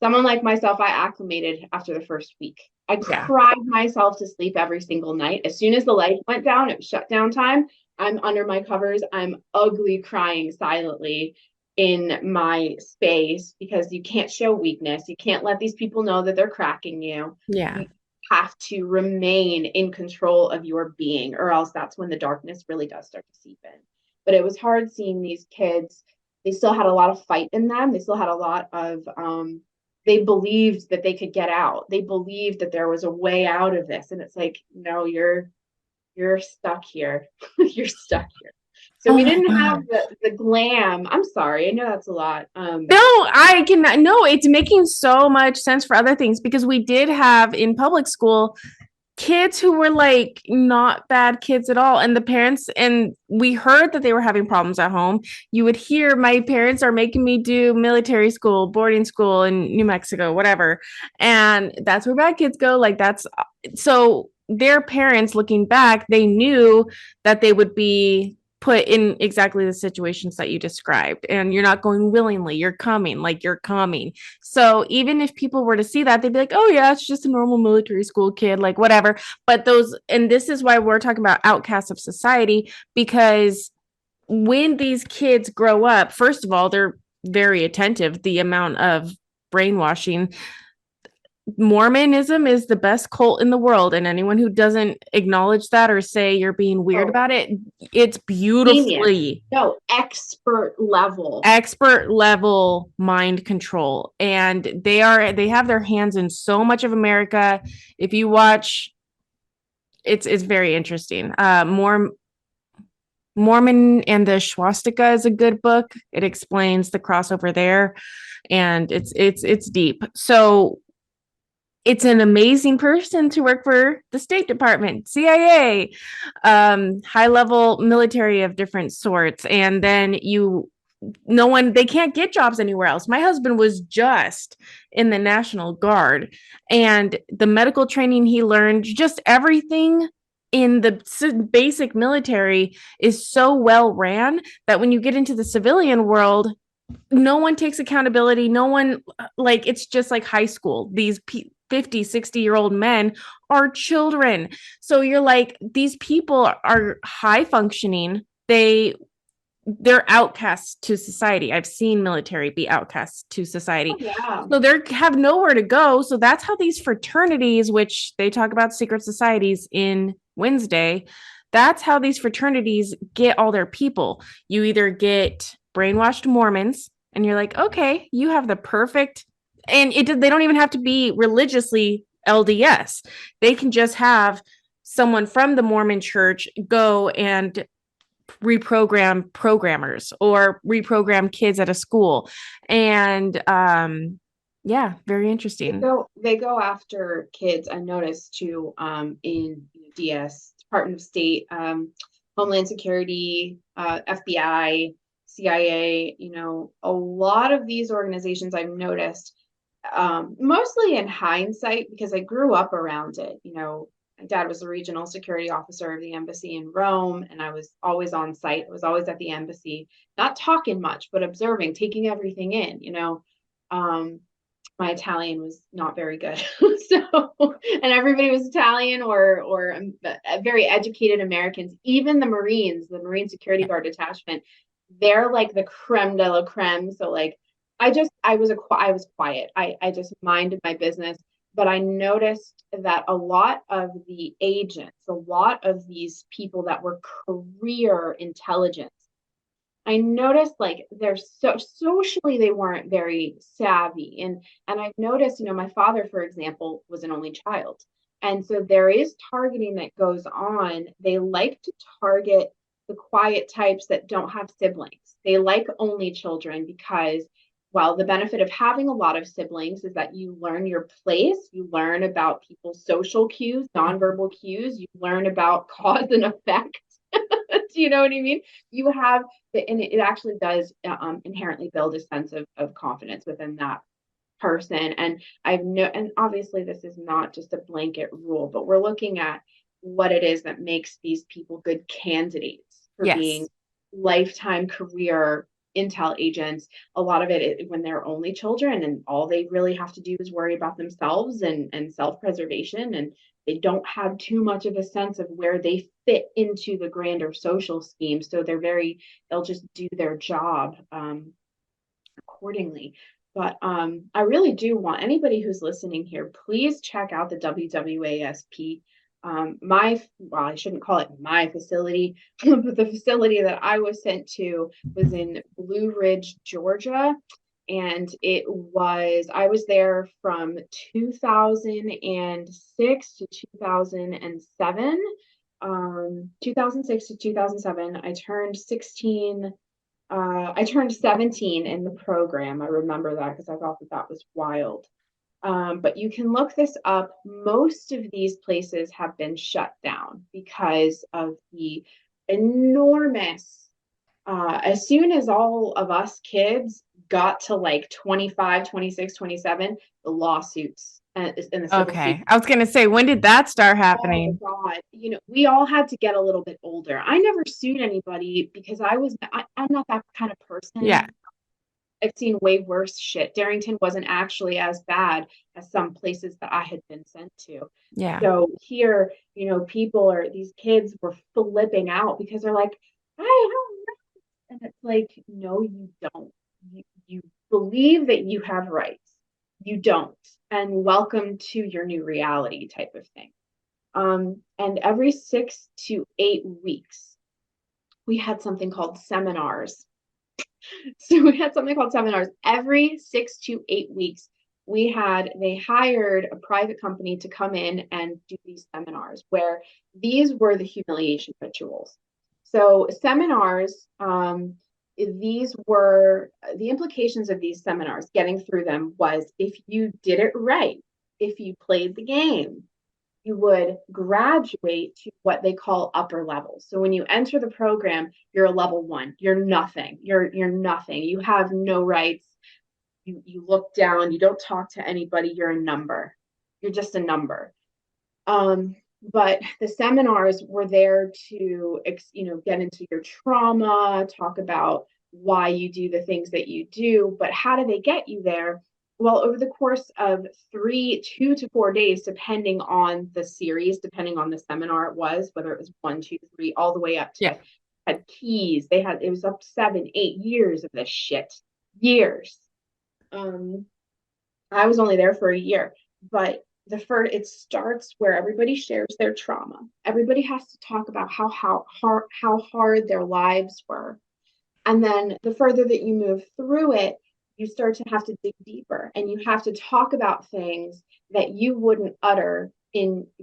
Someone like myself, I acclimated after the first week. I cried myself to sleep every single night. As soon as the light went down, it was shutdown time. I'm under my covers. I'm ugly crying silently in my space because you can't show weakness. You can't let these people know that they're cracking you. Yeah. You have to remain in control of your being, or else that's when the darkness really does start to seep in. But it was hard seeing these kids. They still had a lot of fight in them. They still had a lot of they believed that they could get out. They believed that there was a way out of this. And it's like, no, you're stuck here. You're stuck here. So we didn't have the glam. I'm sorry. I know that's a lot. No, I cannot. No, it's making so much sense for other things because we did have in public school kids who were like not bad kids at all. And the parents, and we heard that they were having problems at home. You would hear my parents are making me do military school, boarding school in New Mexico, whatever. And that's where bad kids go. Like that's so their parents looking back, they knew that they would be put in exactly the situations that you described, and you're not going willingly, you're coming. So even if people were to see that, they'd be like, oh yeah, it's just a normal military school kid, like whatever. But and this is why we're talking about outcasts of society, because when these kids grow up, first of all, they're very attentive. The amount of brainwashing, Mormonism is the best cult in the world, and anyone who doesn't acknowledge that or say you're being weird about it, it's beautifully expert level mind control, and they have their hands in so much of America. If you watch, it's very interesting. Mormon and the Swastika is a good book. It explains the crossover there, and it's deep. So it's an amazing person to work for the State Department, CIA, high level military of different sorts. And then they can't get jobs anywhere else. My husband was just in the National Guard, and the medical training he learned, just everything in the basic military is so well ran that when you get into the civilian world, no one takes accountability. No one, like, it's just like high school. These 50, 60-year-old men are children. So you're like, these people are high functioning. They're outcasts to society. I've seen military be outcasts to society. Oh, yeah. So they have nowhere to go. So that's how these fraternities, which they talk about secret societies in Wednesday, that's how these fraternities get all their people. You either get brainwashed Mormons, and you're like, okay, you have the perfect, and they don't even have to be religiously LDS. They can just have someone from the Mormon church go and reprogram programmers or reprogram kids at a school. And yeah, very interesting. They go after kids. I noticed too in DS, Department of State, Homeland Security, FBI, CIA, a lot of these organizations I've noticed, mostly in hindsight, because I grew up around it. My dad was the regional security officer of the embassy in Rome, and I was always on site. I was always at the embassy, not talking much, but observing, taking everything in. My Italian was not very good. And everybody was Italian or very educated Americans, even the Marines, the Marine Security Guard detachment, they're like the creme de la creme. So like, I was quiet. I just minded my business, but I noticed that a lot of the agents, a lot of these people that were career intelligence, I noticed like they're so socially they weren't very savvy. And I've noticed, my father, for example, was an only child. And so there is targeting that goes on. They like to target the quiet types that don't have siblings. They like only children because, well, the benefit of having a lot of siblings is that you learn your place, you learn about people's social cues, nonverbal cues, you learn about cause and effect. Do you know what I mean? You have, and it actually does inherently build a sense of confidence within that person. And and obviously this is not just a blanket rule, but we're looking at what it is that makes these people good candidates for being lifetime career intel agents. A lot of it when they're only children and all they really have to do is worry about themselves and self-preservation, and they don't have too much of a sense of where they fit into the grander social scheme. So they'll just do their job accordingly. But I really do want anybody who's listening here, please check out the WWASP. I shouldn't call it my facility, but the facility that I was sent to was in Blue Ridge, Georgia. And I was there from 2006 to 2007. 2006 to 2007. I turned 17 in the program. I remember that because I thought that was wild. But you can look this up. Most of these places have been shut down because of the enormous, as soon as all of us kids got to like 25, 26, 27, the lawsuits and the civil suits. I was going to say, when did that start happening? Oh my God. We all had to get a little bit older. I never sued anybody because I'm not that kind of person. Yeah. I've seen way worse shit. Darrington wasn't actually as bad as some places that I had been sent to. Yeah. So here, these kids were flipping out because they're like, I don't know. And it's like, no, you don't. You believe that you have rights. You don't. And welcome to your new reality type of thing. And every 6 to 8 weeks, we had something called seminars. So we had something called seminars every 6 to 8 weeks. They hired a private company to come in and do these seminars where these were the humiliation rituals. So seminars, these were the implications of these seminars. Getting through them was if you did it right, if you played the game, you would graduate to what they call upper levels. So when you enter the program, you're a level 1. You're nothing. You're nothing. You have no rights. You look down. You don't talk to anybody. You're a number. You're just a number. But the seminars were there to, get into your trauma, talk about why you do the things that you do. But how do they get you there? Well, over the course of 2 to 4 days, depending on the series, depending on the seminar it was, whether it was 1, 2, 3, all the way up to had keys. It was up 7, 8 years of this shit. Years. I was only there for a year, but it starts where everybody shares their trauma. Everybody has to talk about how hard their lives were. And then the further that you move through it, you start to have to dig deeper, and you have to talk about things that you wouldn't utter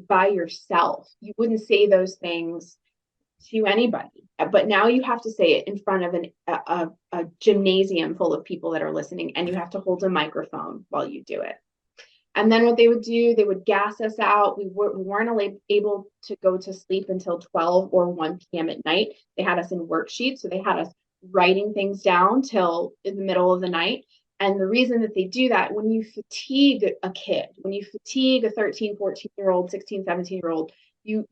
by yourself. You wouldn't say those things to anybody, but now you have to say it in front of a gymnasium full of people that are listening, and you have to hold a microphone while you do it. And then what they would do, they would gas us out. We weren't able to go to sleep until 12 or 1 p.m. at night. They had us in worksheets. So they had us writing things down till in the middle of the night. And the reason that they do that, when you fatigue a kid, when you fatigue a 13, 14-year-old, 16, 17-year-old, you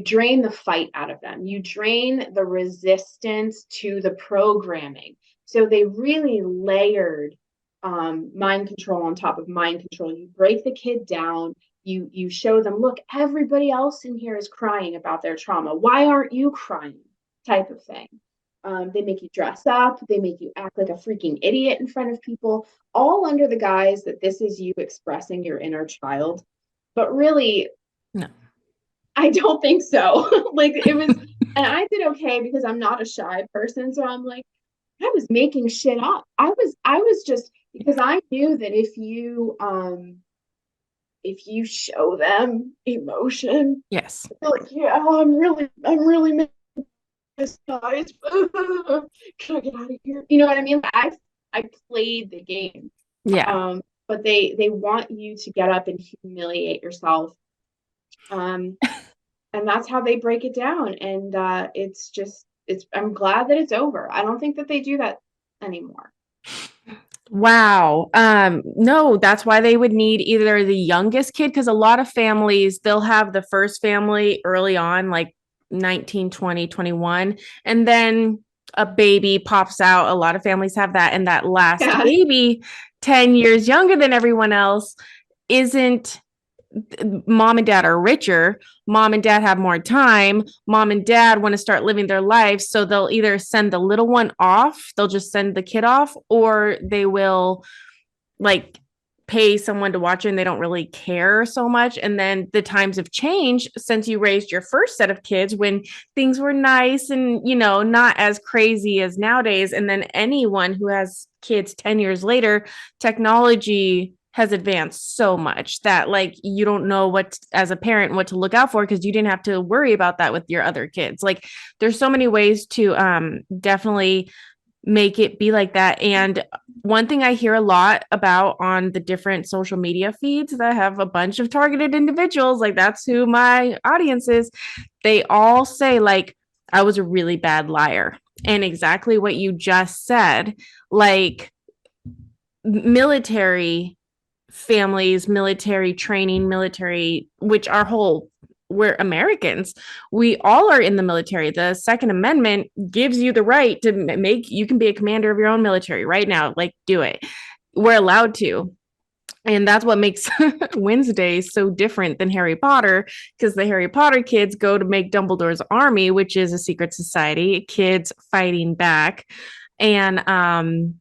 drain the fight out of them. You drain the resistance to the programming. So they really layered mind control on top of mind control. You break the kid down. You show them, look, everybody else in here is crying about their trauma. Why aren't you crying? Type of thing. They make you dress up. They make you act like a freaking idiot in front of people, all under the guise that this is you expressing your inner child. But really, no, I don't think so. Like it was, and I did okay because I'm not a shy person. So I'm like, I was making shit up. I was just, because I knew that if you show them emotion, yes, they're like, yeah, I'm really this, guys. Can I get out of here? You know what I mean? I played the game. yeah. But they want you to get up and humiliate yourself. And that's how they break it down. And I'm glad that it's over. I don't think that they do that anymore. Wow. No, that's why they would need either the youngest kid, because a lot of families, they'll have the first family early on, like 19, 20, 21, and then a baby pops out. A lot of families have that. And that last baby, 10 years younger than everyone else, isn't. Mom and dad are richer. Mom and dad have more time. Mom and dad want to start living their lives. So they'll either send the little one off, they'll just send the kid off, or they will like pay someone to watch it and they don't really care so much. And then the times have changed since you raised your first set of kids when things were nice and, you know, not as crazy as nowadays. And then anyone who has kids 10 years later, technology has advanced so much that like you don't know what as a parent what to look out for because you didn't have to worry about that with your other kids. Like there's so many ways to definitely make it be like that. And one thing I hear a lot about on the different social media feeds that have a bunch of targeted individuals, like that's who my audience is, they all say like I was a really bad liar. And exactly what you just said, like military families, military training, military, which we're Americans. We all are in the military. The Second Amendment gives you the right to you can be a commander of your own military right now. Like, do it. We're allowed to. And that's what makes Wednesday so different than Harry Potter, because the Harry Potter kids go to make Dumbledore's army, which is a secret society, kids fighting back. And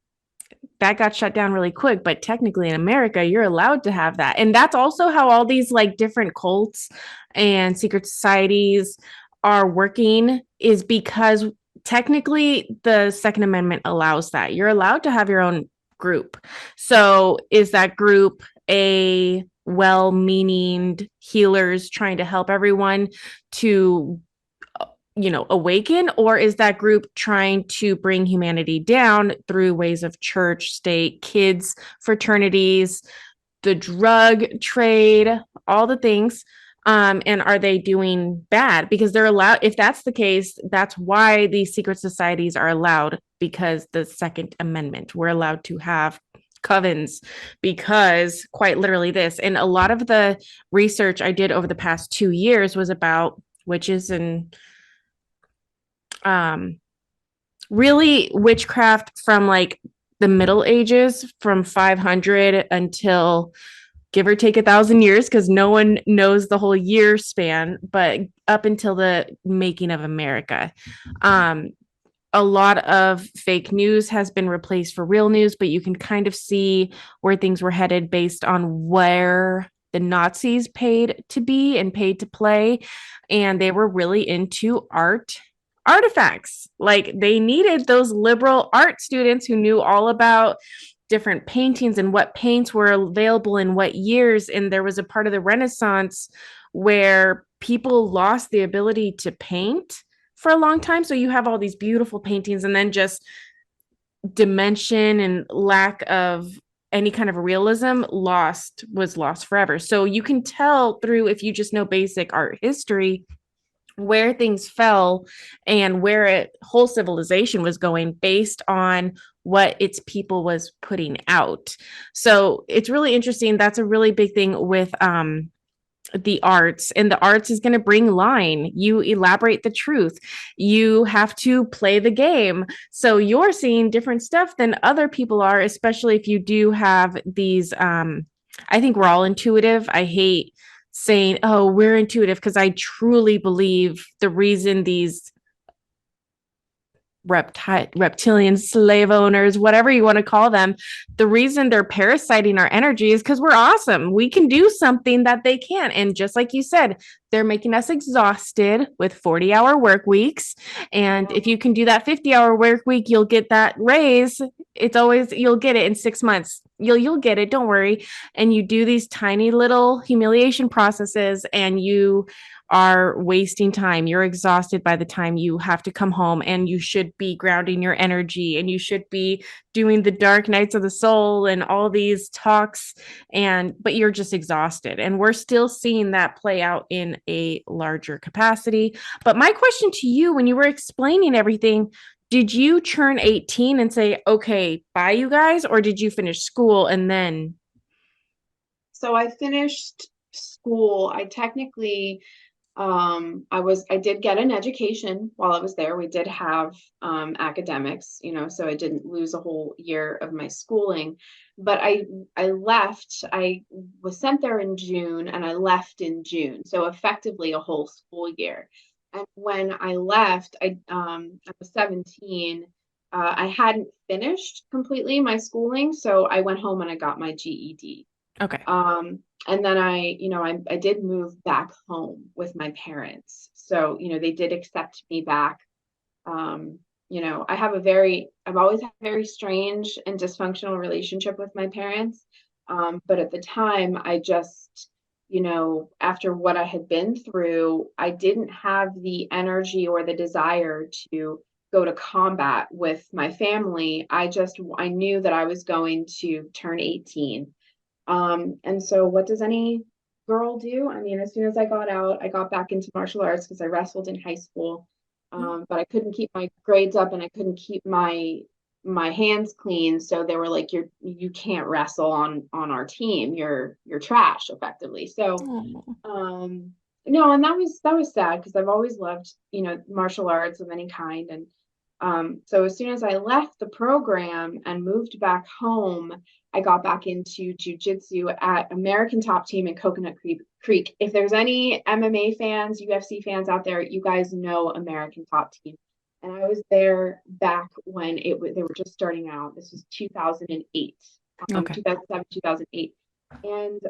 that got shut down really quick, but technically in America, you're allowed to have that. And that's also how all these like different cults and secret societies are working, is because technically the Second Amendment allows that. You're allowed to have your own group. So is that group a well-meaning healers trying to help everyone to awaken, or is that group trying to bring humanity down through ways of church, state, kids, fraternities, the drug trade, all the things? And are they doing bad? Because they're allowed. If that's the case, that's why these secret societies are allowed, because the Second Amendment, we're allowed to have covens, because quite literally this. And a lot of the research I did over the past 2 years was about witches and really witchcraft from like the Middle Ages, from 500 until give or take 1,000 years, because no one knows the whole year span, but up until the making of America. A lot of fake news has been replaced for real news, but you can kind of see where things were headed based on where the Nazis paid to be and paid to play. And they were really into artifacts. Like they needed those liberal art students who knew all about different paintings and what paints were available in what years. And there was a part of the Renaissance where people lost the ability to paint for a long time. So you have all these beautiful paintings and then just dimension and lack of any kind of realism was lost forever. So you can tell through, if you just know basic art history, where things fell and where whole civilization was going based on what its people was putting out. So it's really interesting. That's a really big thing with the arts, and the arts is going to bring line. You elaborate the truth. You have to play the game. So you're seeing different stuff than other people are, especially if you do have these I think we're all intuitive. I hate saying, oh, we're intuitive, because I truly believe the reason these reptilian slave owners, whatever you want to call them, the reason they're parasiting our energy is because we're awesome. We can do something that they can't. And just like you said, they're making us exhausted with 40-hour work weeks. And if you can do that 50-hour work week, you'll get that raise. It's always, you'll get it in 6 months. You'll get it. Don't worry. And you do these tiny little humiliation processes, and you are wasting time. You're exhausted by the time you have to come home, and you should be grounding your energy, and you should be doing the dark nights of the soul and all these talks, but you're just exhausted. And we're still seeing that play out in a larger capacity. But my question to you, when you were explaining everything, did you turn 18 and say, okay, bye you guys, or did you finish school and then? So I finished school. I technically I did get an education while I was there. We did have academics, so I didn't lose a whole year of my schooling. But I left. I was sent there in June, and I left in June. So effectively a whole school year. And when I left, I was 17. I hadn't finished completely my schooling, so I went home and I got my GED. Okay. And then I did move back home with my parents. So, they did accept me back. I've always had a very strange and dysfunctional relationship with my parents. But at the time, I just, after what I had been through, I didn't have the energy or the desire to go to combat with my family. I knew that I was going to turn 18. And so what does any girl do? I mean, as soon as I got out, I got back into martial arts because I wrestled in high school. But I couldn't keep my grades up, and I couldn't keep my hands clean. So they were like, you can't wrestle on our team. You're trash, effectively. So, no, and that was sad because I've always loved, martial arts of any kind. And so as soon as I left the program and moved back home, I got back into jiu-jitsu at American Top Team in Coconut Creek. If there's any MMA fans, UFC fans out there, you guys know American Top Team. And I was there back when they were just starting out. This was 2008, Okay. 2007, 2008. And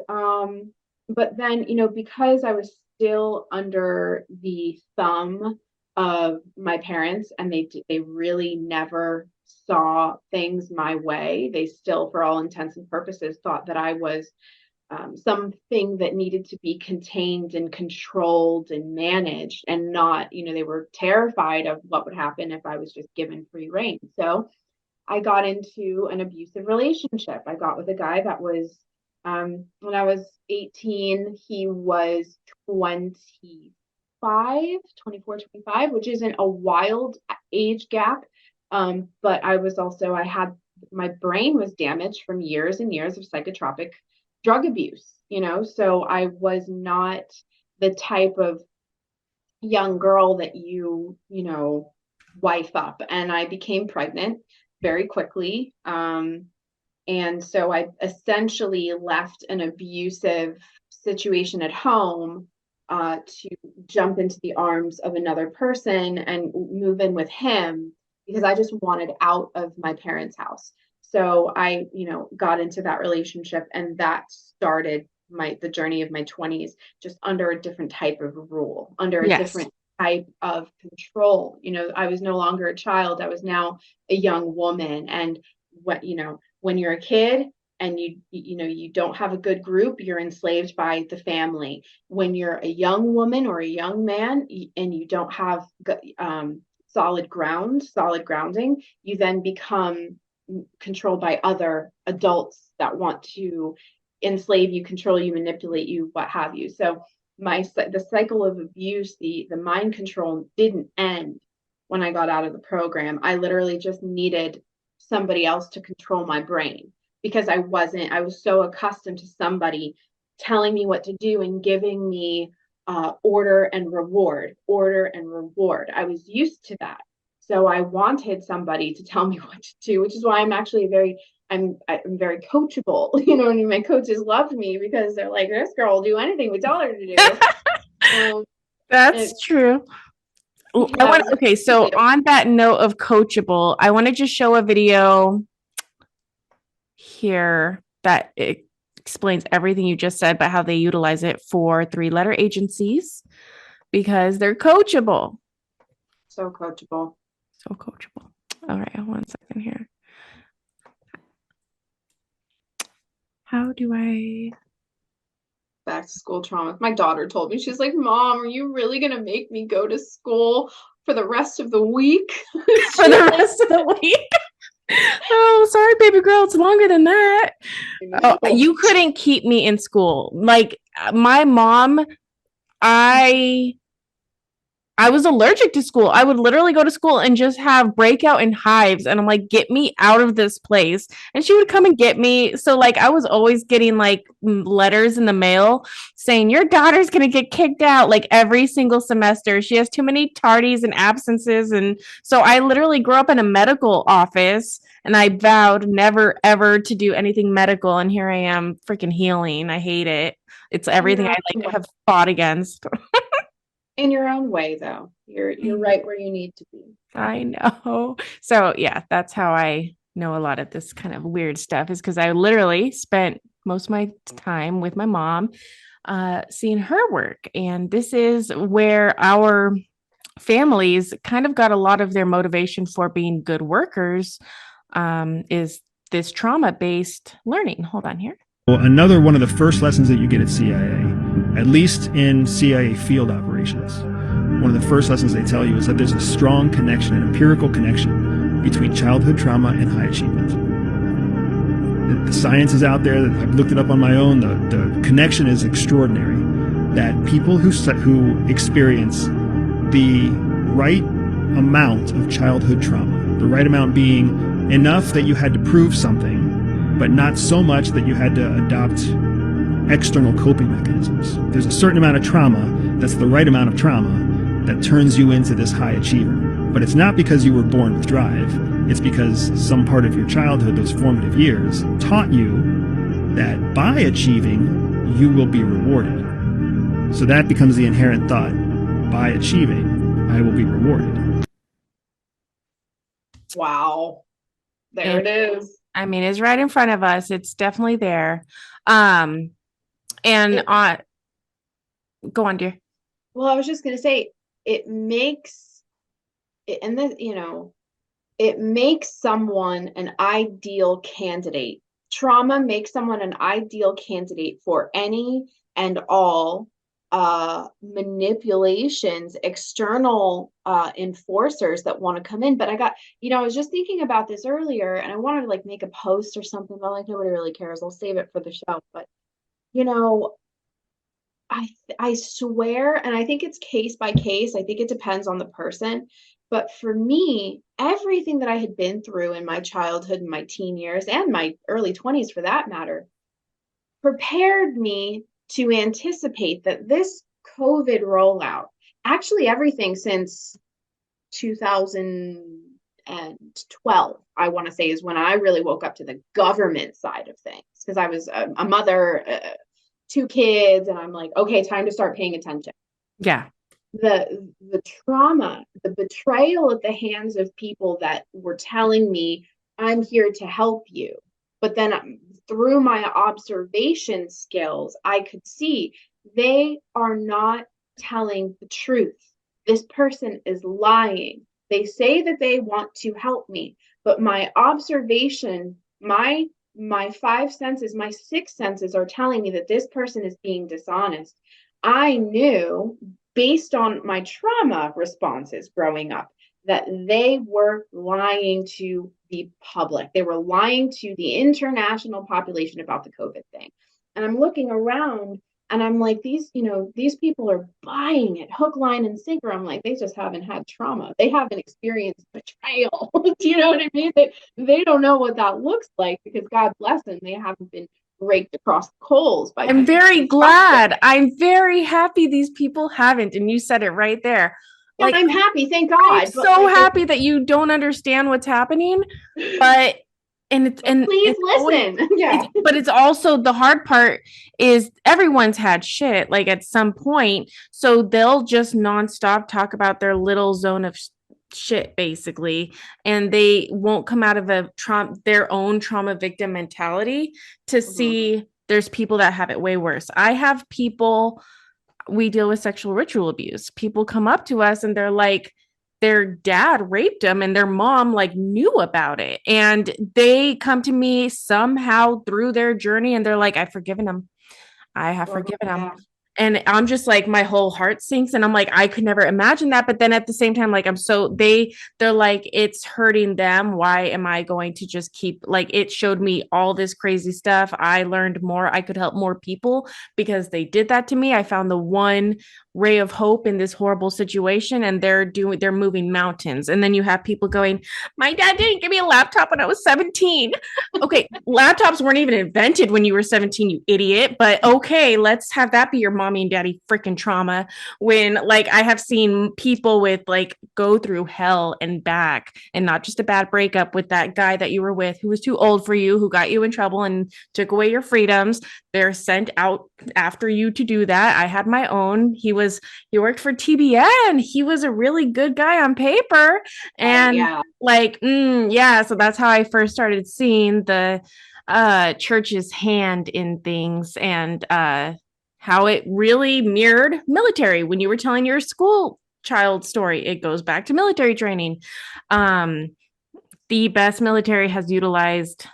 but then, because I was still under the thumb of my parents, and they really never saw things my way. They still, for all intents and purposes, thought that I was something that needed to be contained and controlled and managed, and not, they were terrified of what would happen if I was just given free rein. So I got into an abusive relationship. I got with a guy that was, when I was 18, he was 24, 25, which isn't a wild age gap. But my brain was damaged from years and years of psychotropic drug abuse, so I was not the type of young girl that wife up. And I became pregnant very quickly. And so I essentially left an abusive situation at home to jump into the arms of another person and move in with him, because I just wanted out of my parents' house. So I, got into that relationship, and that started the journey of my 20s, just under a different type of rule, under a different type of control. I was no longer a child. I was now a young woman. And when you're a kid and you don't have a good group, you're enslaved by the family. When you're a young woman or a young man and you don't have solid grounding, you then become controlled by other adults that want to enslave you, control you, manipulate you, what have you. So the cycle of abuse, the mind control didn't end when I got out of the program. I literally just needed somebody else to control my brain, because I was so accustomed to somebody telling me what to do and giving me order and reward. I was used to that. So I wanted somebody to tell me what to do, which is why I'm actually I'm very coachable. You know, and my coaches loved me because they're like, this girl will do anything we tell her to do. That's true. Okay, so on that note of coachable, I want to just show a video here that it explains everything you just said, but how they utilize it for 3-letter agencies, because they're coachable. So coachable. So coachable. All right, 1 second here. How do I... Back to school trauma. My daughter told me, she's like, Mom, are you really going to make me go to school for the rest of the week? For the rest of the week? Oh, sorry, baby girl. It's longer than that. Oh, you couldn't keep me in school. Like, my mom, I was allergic to school. I would literally go to school and just have breakout in hives. And I'm like, get me out of this place. And she would come and get me. So like, I was always getting like letters in the mail saying, your daughter's going to get kicked out like every single semester. She has too many tardies and absences. And so I literally grew up in a medical office, and I vowed never, ever to do anything medical. And here I am freaking healing. I hate it. It's everything I like have fought against. In your own way, though. You're right where you need to be. I know. So yeah, that's how I know a lot of this kind of weird stuff, is because I literally spent most of my time with my mom, seeing her work. And this is where our families kind of got a lot of their motivation for being good workers, is this trauma-based learning. Hold on here. Well, another one of the first lessons that you get at CIA, at least in CIA field operations, one of the first lessons they tell you is that there's a strong connection, an empirical connection between childhood trauma and high achievement. The science is out there. I've looked it up on my own. The connection is extraordinary. That people who experience the right amount of childhood trauma, the right amount being enough that you had to prove something, but not so much that you had to adopt external coping mechanisms. There's a certain amount of trauma that's the right amount of trauma that turns you into this high achiever. But it's not because you were born with drive. It's because some part of your childhood, those formative years, taught you that by achieving, you will be rewarded. So that becomes the inherent thought. By achieving, I will be rewarded. Wow. There it is. I mean, it's right in front of us. It's definitely there. Go on, dear. Well, I was just going to say, it makes someone an ideal candidate. Trauma makes someone an ideal candidate for any and all manipulations, external enforcers that want to come in. But I was just thinking about this earlier, and I wanted to like make a post or something, but like nobody really cares. I'll save it for the show. But I swear, and I think it's case by case. I think it depends on the person. But for me, everything that I had been through in my childhood and my teen years and my early 20s for that matter, prepared me to anticipate that this COVID rollout, actually everything since 2012, I want to say, is when I really woke up to the government side of things, because I was a mother, 2 kids, and I'm like, okay, time to start paying attention. Yeah. The trauma, the betrayal at the hands of people that were telling me, I'm here to help you. But then through my observation skills, I could see they are not telling the truth. This person is lying. They say that they want to help me, but my observation, my 5 senses, my 6 senses are telling me that this person is being dishonest. I knew, based on my trauma responses growing up, that they were lying to the public. They were lying to the international population about the COVID thing. And I'm looking around and I'm like, these people are buying it hook, line, and sinker. I'm like, they just haven't had trauma. They haven't experienced betrayal. Do you know what I mean? They don't know what that looks like, because God bless them, they haven't been raked across the coals by I'm very glad. I'm very happy these people haven't. And you said it right there. Yeah, Like, I'm happy, thank God. I'm so happy that you don't understand what's happening, but please listen. But it's also, the hard part is everyone's had shit like at some point, so they'll just nonstop talk about their little zone of shit basically, and they won't come out of their own trauma victim mentality to see there's people that have it way worse. I have people, we deal with sexual ritual abuse. People come up to us and they're like, their dad raped them and their mom like knew about it. And they come to me somehow through their journey and they're like, I've forgiven him. I have forgiven him. And I'm just like, my whole heart sinks. And I'm like, I could never imagine that. But then at the same time, like, they're like, it's hurting them. Why am I going to just keep, like, it showed me all this crazy stuff. I learned more. I could help more people because they did that to me. I found the one ray of hope in this horrible situation, and they're moving mountains. And then you have people going, my dad didn't give me a laptop when I was 17. Okay, laptops weren't even invented when you were 17, you idiot. But okay, let's have that be your mommy and daddy freaking trauma. When, like, I have seen people with like go through hell and back, and not just a bad breakup with that guy that you were with who was too old for you, who got you in trouble and took away your freedoms. They're sent out after you to do that. I had my own. He worked for TBN. He was a really good guy on paper. And so that's how I first started seeing the church's hand in things, and how it really mirrored military. When you were telling your school child story, it goes back to military training. The best military has utilized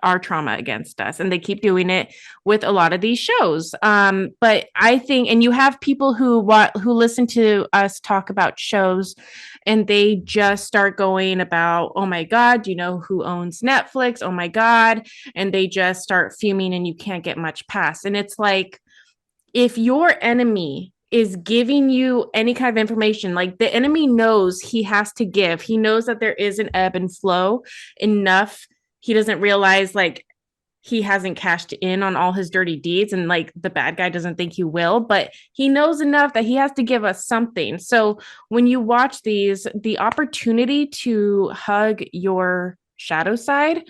our trauma against us, and they keep doing it with a lot of these shows. But I think, and you have people who listen to us talk about shows and they just start going about, oh my God, do you know who owns Netflix? Oh my God. And they just start fuming and you can't get much past. And it's like, if your enemy is giving you any kind of information, like the enemy knows he has to give, he knows that there is an ebb and flow enough. He doesn't realize like he hasn't cashed in on all his dirty deeds, and like the bad guy doesn't think he will, but he knows enough that he has to give us something. So when you watch these, the opportunity to hug your shadow side,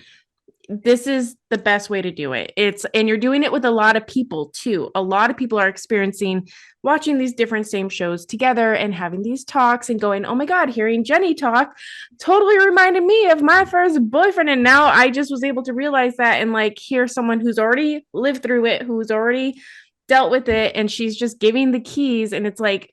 this is the best way to do it. And you're doing it with a lot of people too. A lot of people are experiencing watching these different same shows together and having these talks and going, oh my God, hearing Jenny talk totally reminded me of my first boyfriend. And now I just was able to realize that and like hear someone who's already lived through it, who's already dealt with it. And she's just giving the keys. And it's like,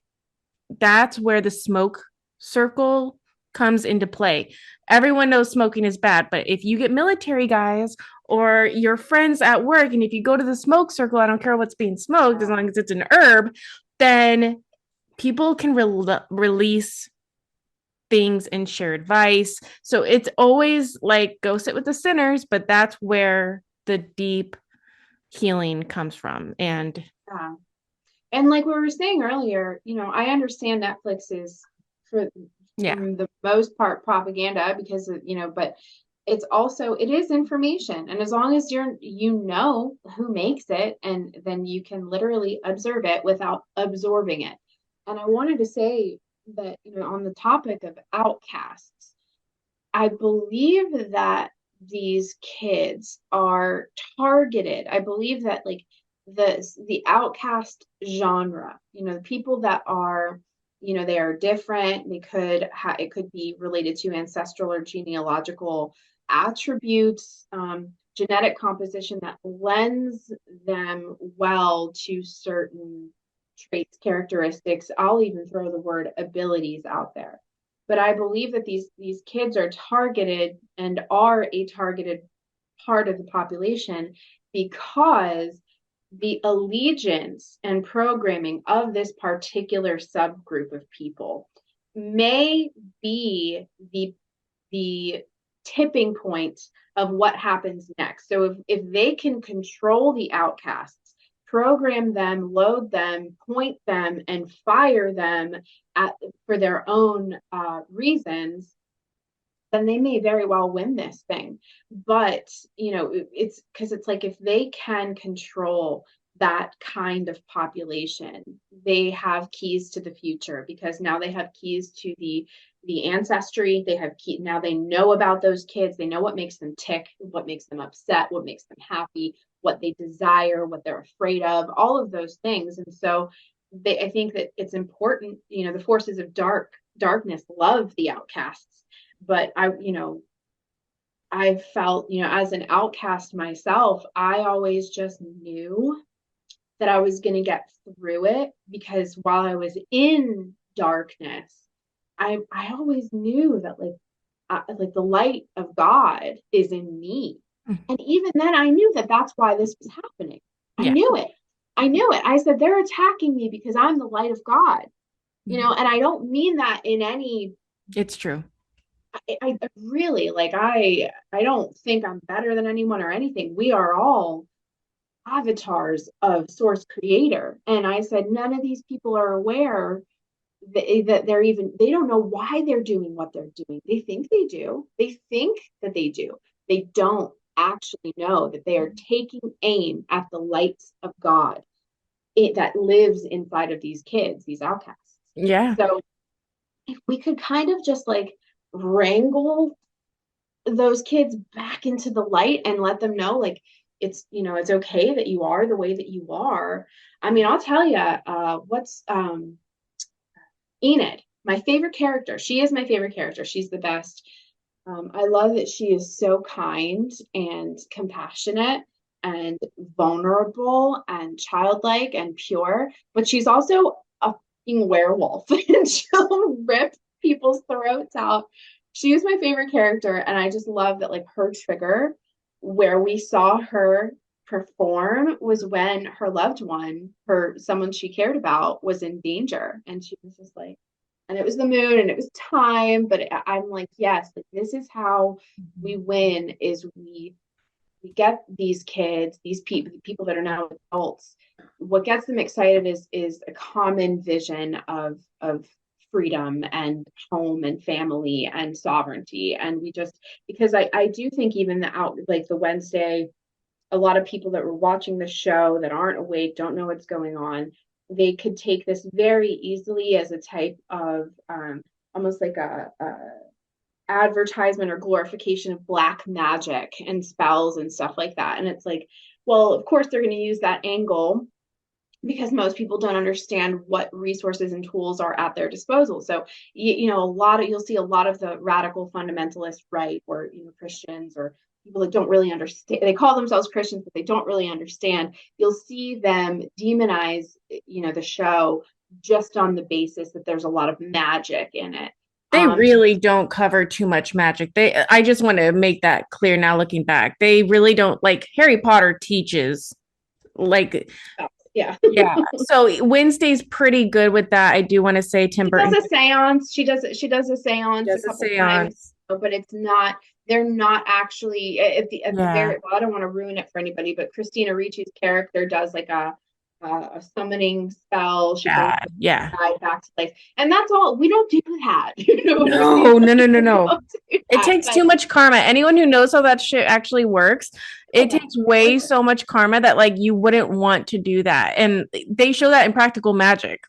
that's where the smoke circle comes into play. Everyone knows smoking is bad, but if you get military guys or your friends at work, and if you go to the smoke circle, I don't care what's being smoked, as long as it's an herb, then people can release things and share advice. So it's always like, go sit with the sinners, but that's where the deep healing comes from. And like we were saying earlier, I understand Netflix is for the most part propaganda because of, but it's also, it is information. And as long as you know who makes it, and then you can literally observe it without absorbing it. And I wanted to say that, on the topic of outcasts, I believe that these kids are targeted. I believe that like the outcast genre, people that are, they are different. They could it could be related to ancestral or genealogical attributes, genetic composition that lends them well to certain traits, characteristics. I'll even throw the word abilities out there. But I believe that these kids are targeted and are a targeted part of the population because the allegiance and programming of this particular subgroup of people may be the tipping point of what happens next. So if they can control the outcasts, program them, load them, point them, and fire them for their own reasons, then they may very well win this thing. But, it's because it's like if they can control that kind of population, they have keys to the future, because now they have keys to the ancestry. They have now they know about those kids. They know what makes them tick, what makes them upset, what makes them happy, what they desire, what they're afraid of, all of those things. And so I think that it's important, the forces of darkness love the outcasts. But I felt, as an outcast myself, I always just knew that I was going to get through it, because while I was in darkness, I always knew that like the light of God is in me. And even then I knew that that's why this was happening. I knew it. I said, they're attacking me because I'm the light of God, and I don't mean that in any. It's true. I really I don't think I'm better than anyone or anything. We are all avatars of Source Creator. And I said, none of these people are aware that they don't know why they're doing what they're doing. They think they do. They think that they do. They don't actually know that they are taking aim at the light of God that lives inside of these kids, these outcasts. Yeah. So if we could kind of just wrangle those kids back into the light and let them know it's it's okay that you are the way that you are. I mean, I'll tell you, what's Enid, my favorite character. She is my favorite character. She's the best. I love that she is so kind and compassionate and vulnerable and childlike and pure, but she's also a fucking werewolf and she'll rip people's throats out. She is my favorite character, and I just love that her trigger where we saw her perform was when her loved one, someone she cared about, was in danger, and she was just and it was the moon and it was time, but I'm yes, this is how we win, is we get these kids, these people that are now adults. What gets them excited is a common vision of freedom and home and family and sovereignty. And we just, because I do think even the Wednesday, a lot of people that were watching the show that aren't awake, don't know what's going on, they could take this very easily as a type of almost like a advertisement or glorification of black magic and spells and stuff like that. And it's well, of course they're going to use that angle because most people don't understand what resources and tools are at their disposal. So, you'll see a lot of the radical fundamentalist right, or, Christians or people that don't really understand, they call themselves Christians, but they don't really understand. You'll see them demonize, the show just on the basis that there's a lot of magic in it. They really don't cover too much magic. I just want to make that clear now looking back. They really don't, Harry Potter teaches, yeah. So Wednesday's pretty good with that. I do want to say Tim Burton does a seance. She does a seance a couple times, but it's not. They're not actually at the very. Well, I don't want to ruin it for anybody, but Christina Ricci's character does a summoning spell. She back to life, and that's all. We don't do that. No. It takes too much karma. Anyone who knows how that shit actually works, it takes way so much karma that you wouldn't want to do that. And they show that in Practical Magic.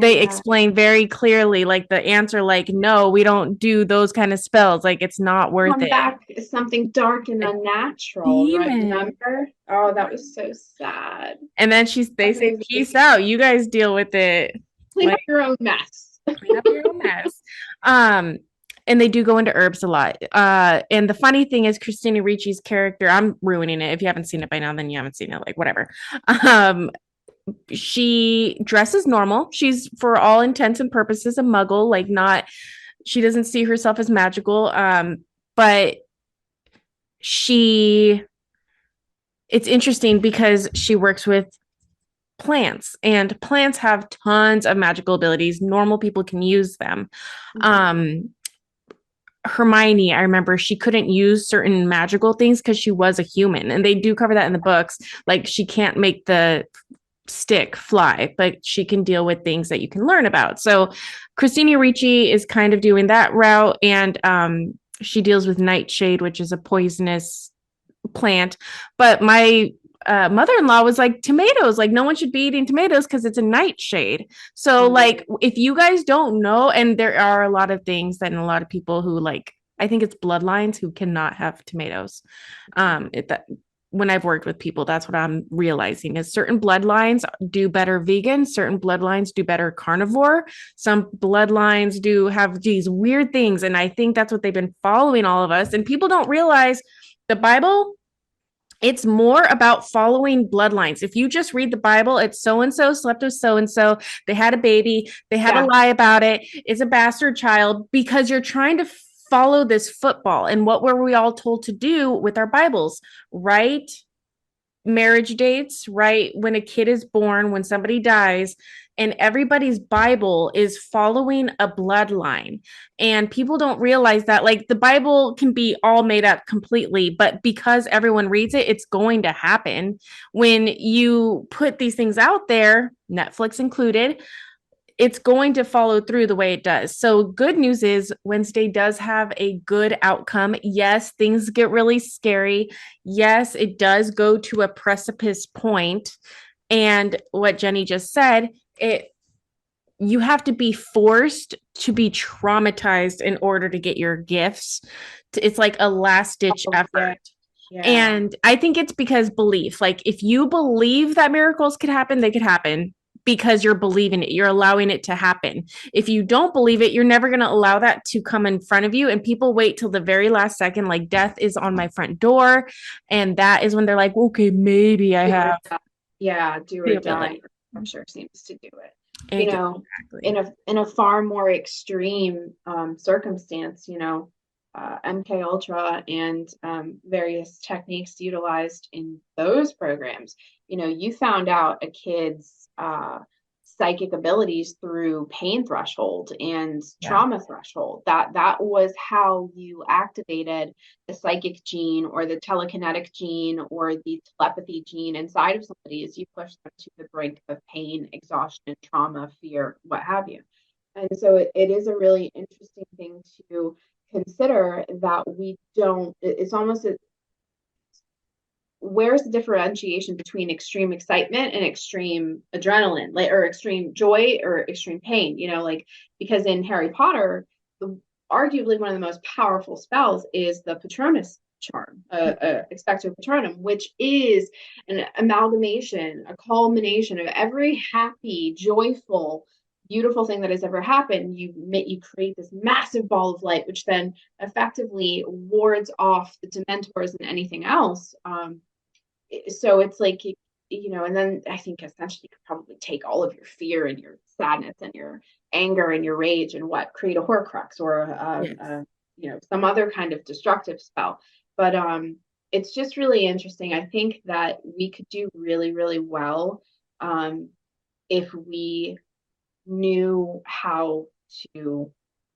They explain very clearly the answer, no, we don't do those kind of spells. It's not worth it. Back something dark and unnatural, right? Remember? Oh, that was so sad. And then they say, peace out. You guys deal with it. Clean up your own mess. And they do go into herbs a lot. And the funny thing is, Christina Ricci's character, I'm ruining it. If you haven't seen it by now, then you haven't seen it, whatever. She dresses normal. She's, for all intents and purposes, a muggle. She doesn't see herself as magical. But it's interesting because she works with plants, and plants have tons of magical abilities. Normal people can use them. Hermione, I remember she couldn't use certain magical things because she was a human, and they do cover that in the books. Like, she can't make the stick fly, but she can deal with things that you can learn about. So Christina Ricci is kind of doing that route, and she deals with nightshade, which is a poisonous plant. But my mother-in-law was like, tomatoes, like, no one should be eating tomatoes because it's a nightshade. So like, if you guys don't know, and there are a lot of things that, and a lot of people who, like, I think it's bloodlines who cannot have tomatoes. When I've worked with people, that's what I'm realizing is certain bloodlines do better vegan, certain bloodlines do better carnivore, some bloodlines do have these weird things. And I think that's what they've been following all of us. And people don't realize the Bible, it's more about following bloodlines. If you just read the Bible, it's so-and-so slept with so-and-so, they had a baby, they had to lie about it, it's a bastard child, because you're trying to follow this football. And what were we all told to do with our Bibles? Right? Marriage dates, right? When a kid is born, when somebody dies, and everybody's Bible is following a bloodline. And people don't realize that, like, the Bible can be all made up completely, but because everyone reads it, it's going to happen. When you put these things out there, Netflix included, it's going to follow through the way it does. So good news is Wednesday does have a good outcome. Yes, things get really scary. Yes, it does go to a precipice point. And what Jenny just said, you have to be forced to be traumatized in order to get your gifts. It's like a last ditch effort. Yeah. And I think it's because belief. Like, if you believe that miracles could happen, they could happen. Because you're believing it, you're allowing it to happen. If you don't believe it, you're never going to allow that to come in front of you. And people wait till the very last second, like, death is on my front door. And that is when they're like, okay, maybe I have. Yeah, do or die. I'm sure seems to do it. You know, in a far more extreme circumstance, you know, MK Ultra and various techniques utilized in those programs. You know, you found out a kid's psychic abilities through pain threshold and trauma threshold. That was how you activated the psychic gene or the telekinetic gene or the telepathy gene inside of somebody, as you push them to the brink of pain, exhaustion, trauma, fear, what have you. And so it is a really interesting thing to consider that we don't, it's almost where's the differentiation between extreme excitement and extreme adrenaline, like, or extreme joy or extreme pain, you know, like, because in Harry Potter, arguably one of the most powerful spells is the Patronus charm, Expecto Patronum, which is an amalgamation, a culmination of every happy, joyful, beautiful thing that has ever happened. You create this massive ball of light, which then effectively wards off the Dementors and anything else. So it's like, you know, and then I think essentially you could probably take all of your fear and your sadness and your anger and your rage and create a Horcrux or you know, some other kind of destructive spell. But it's just really interesting. I think that we could do really, really well if we knew how to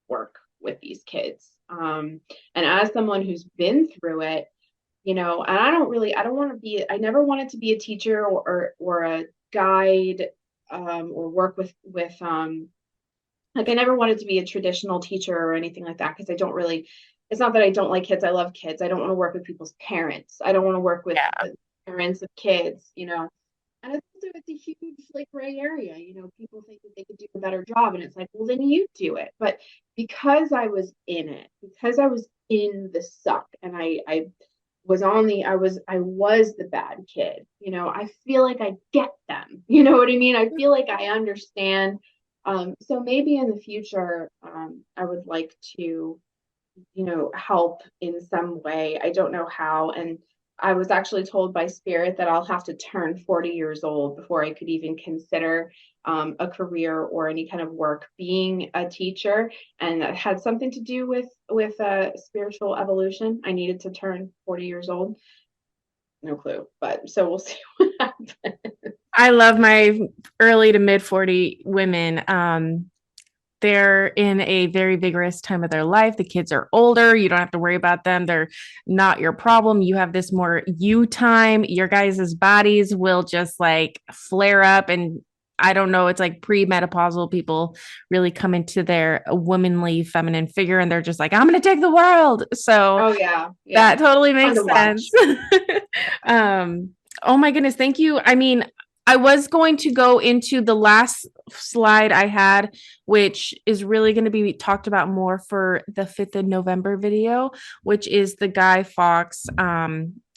work with these kids. And as someone who's been through it, you know, and I never wanted to be a teacher or a guide or work with like, I never wanted to be a traditional teacher or anything like that, because it's not that I don't like kids. I love kids. I don't want to work with people's parents. I don't want to work with the parents of kids, you know. And I think it's a huge, like, gray area. You know, people think that they could do a better job, and it's like, well, then you do it. But because I was in it, because I was in the suck, and I was the bad kid, you know, I feel like I get them, you know what I mean? I feel like I understand. So maybe in the future, I would like to, you know, help in some way. I don't know how. And I was actually told by Spirit that I'll have to turn 40 years old before I could even consider a career or any kind of work being a teacher. And that had something to do with spiritual evolution. I needed to turn 40 years old. No clue, but so we'll see what happens. I love my early to mid 40 women. They're in a very vigorous time of their life. The kids are older. You don't have to worry about them. They're not your problem. You have this more you time. Your guys' bodies will just like flare up. And I don't know, it's like pre-menopausal people really come into their womanly feminine figure and they're just like, I'm going to take the world. So Oh yeah, yeah. that totally Fun makes to sense. watch. Oh my goodness, thank you. I mean, I was going to go into the last slide I had, which is really going to be talked about more for the 5th of November video, which is the Guy Fawkes.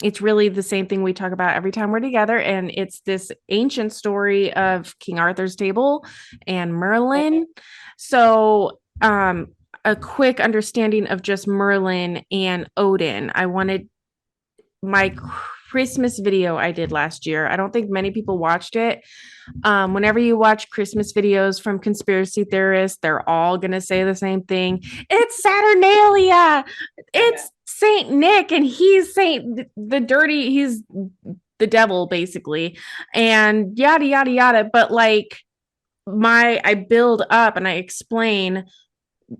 It's really the same thing we talk about every time we're together. And it's this ancient story of King Arthur's table and Merlin. So, a quick understanding of just Merlin and Odin. I wanted my Christmas video I did last year. I don't think many people watched it. Whenever you watch Christmas videos from conspiracy theorists, they're all going to say the same thing. It's Saturnalia. It's Saint Nick, and he's he's the devil, basically. And yada, yada, yada. But like, I build up and I explain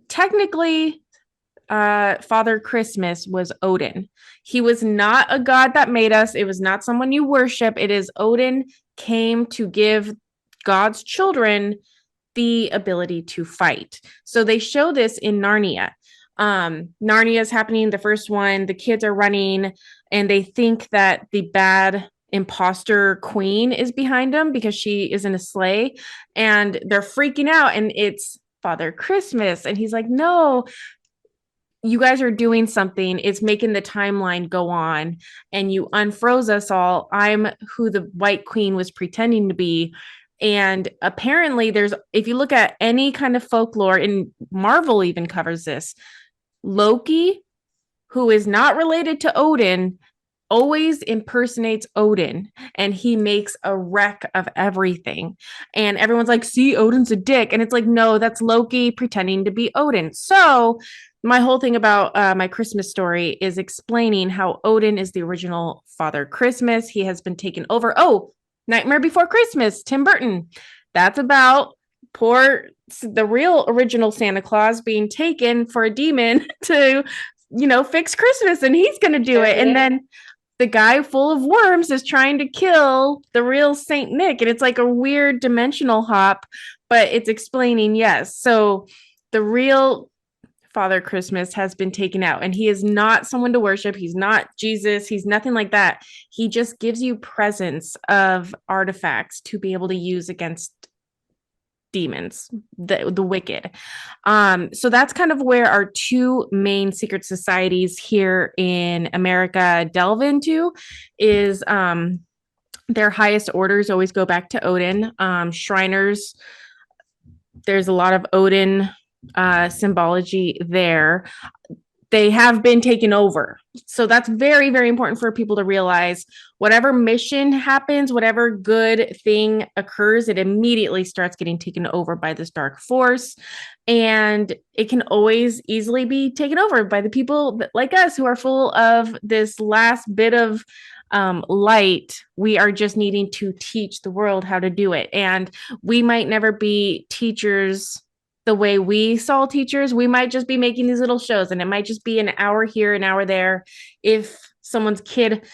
technically Father Christmas was Odin. He was not a god that made us. It was not someone you worship. It is Odin came to give God's children the ability to fight. So they show this in Narnia. Narnia is happening, the first one. The kids are running and they think that the bad imposter queen is behind them because she is in a sleigh and they're freaking out and it's Father Christmas. And he's like, no, you guys are doing something. It's making the timeline go on and you unfroze us all. I'm who the White Queen was pretending to be. And apparently if you look at any kind of folklore, and Marvel even covers this, Loki, who is not related to Odin, always impersonates Odin and he makes a wreck of everything. And everyone's like, see, Odin's a dick. And it's like, no, that's Loki pretending to be Odin. So my whole thing about my Christmas story is explaining how Odin is the original Father Christmas. He has been taken over. Oh, Nightmare Before Christmas, Tim Burton. That's about the real original Santa Claus being taken for a demon to, fix Christmas, and he's going to do it. And then the guy full of worms is trying to kill the real Saint Nick. And it's like a weird dimensional hop, but it's explaining, yes. So the real Father Christmas has been taken out and he is not someone to worship. He's not Jesus. He's nothing like that. He just gives you presents of artifacts to be able to use against demons, the wicked. So that's kind of where our two main secret societies here in America delve into is their highest orders always go back to Odin. Shriners, there's a lot of Odin symbology there. They have been taken over. So that's very, very important for people to realize. Whatever mission happens, whatever good thing occurs, it immediately starts getting taken over by this dark force. And it can always easily be taken over by the people like us who are full of this last bit of light. We are just needing to teach the world how to do it. And we might never be teachers the way we saw teachers. We might just be making these little shows and it might just be an hour here, an hour there. If someone's kid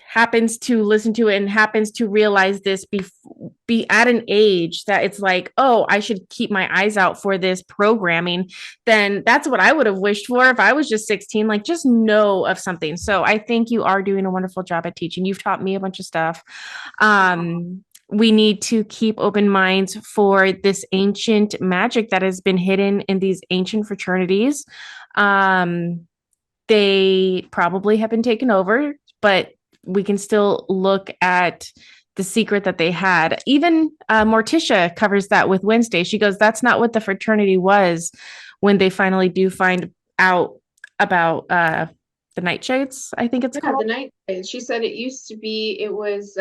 happens to listen to it and happens to realize this, be at an age that it's like, oh, I should keep my eyes out for this programming, then that's what I would have wished for if I was just 16, like just know of something. So I think you are doing a wonderful job at teaching. You've taught me a bunch of stuff. We need to keep open minds for this ancient magic that has been hidden in these ancient fraternities. They probably have been taken over, but we can still look at the secret that they had. Even Morticia covers that with Wednesday. She goes, that's not what the fraternity was when they finally do find out about the nightshades, I think it's called. The nightshades. She said it was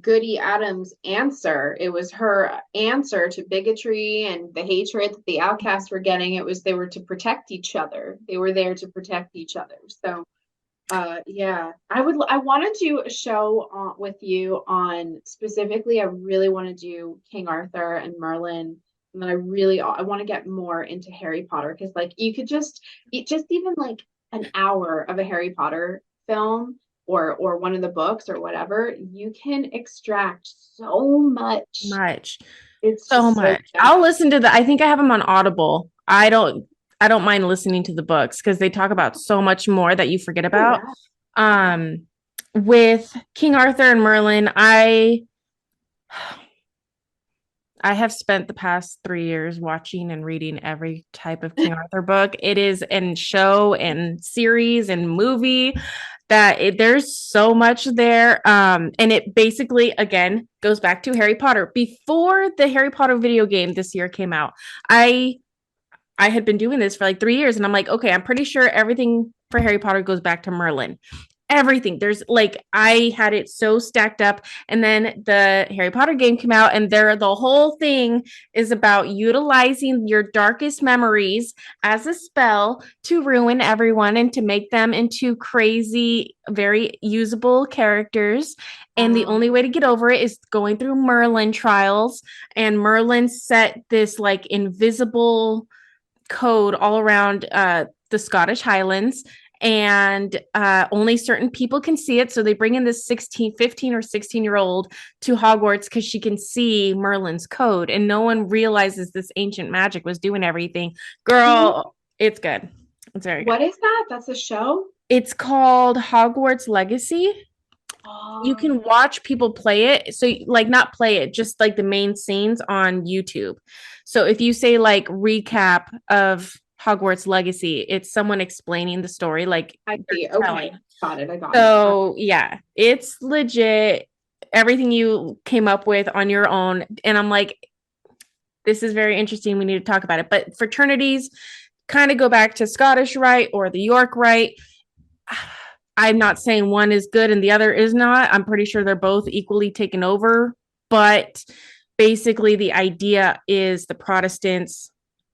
Goody Adams' answer. It was her answer to bigotry and the hatred that the outcasts were getting. They were to protect each other. They were there to protect each other. So Yeah, I want to do a show with you on specifically. I really want to do King Arthur and Merlin, and then I want to get more into Harry Potter because like you could just even like an hour of a Harry Potter film or one of the books or whatever, you can extract so much. Much. It's So just so much. I'll listen to I think I have them on Audible. I don't mind listening to the books because they talk about so much more that you forget about. With King Arthur and Merlin, I have spent the past 3 years watching and reading every type of King Arthur book. It is in show and series and movie that there's so much there. And it basically, again, goes back to Harry Potter. Before the Harry Potter video game this year came out, I had been doing this for like 3 years and I'm like, okay, I'm pretty sure everything for Harry Potter goes back to Merlin. Everything. There's like, I had it so stacked up. And then the Harry Potter game came out and the whole thing is about utilizing your darkest memories as a spell to ruin everyone and to make them into crazy, very usable characters. And the only way to get over it is going through Merlin trials. And Merlin set this like invisible code all around the Scottish Highlands, and only certain people can see it. So they bring in this 15 or 16-year-old to Hogwarts because she can see Merlin's code, and no one realizes this ancient magic was doing everything. Girl, it's good. It's very good. What is that? That's a show? It's called Hogwarts Legacy. You Oh, can watch people play it. So like not play it, just like the main scenes on YouTube. So if you say like recap of Hogwarts Legacy, it's someone explaining the story like I see. they're Okay. telling. Got it. I got it. So yeah, it's legit everything you came up with on your own. And I'm like, this is very interesting. We need to talk about it. But fraternities kind of go back to Scottish Rite or the York Rite. I'm not saying one is good and the other is not. I'm pretty sure they're both equally taken over. But basically, the idea is the Protestants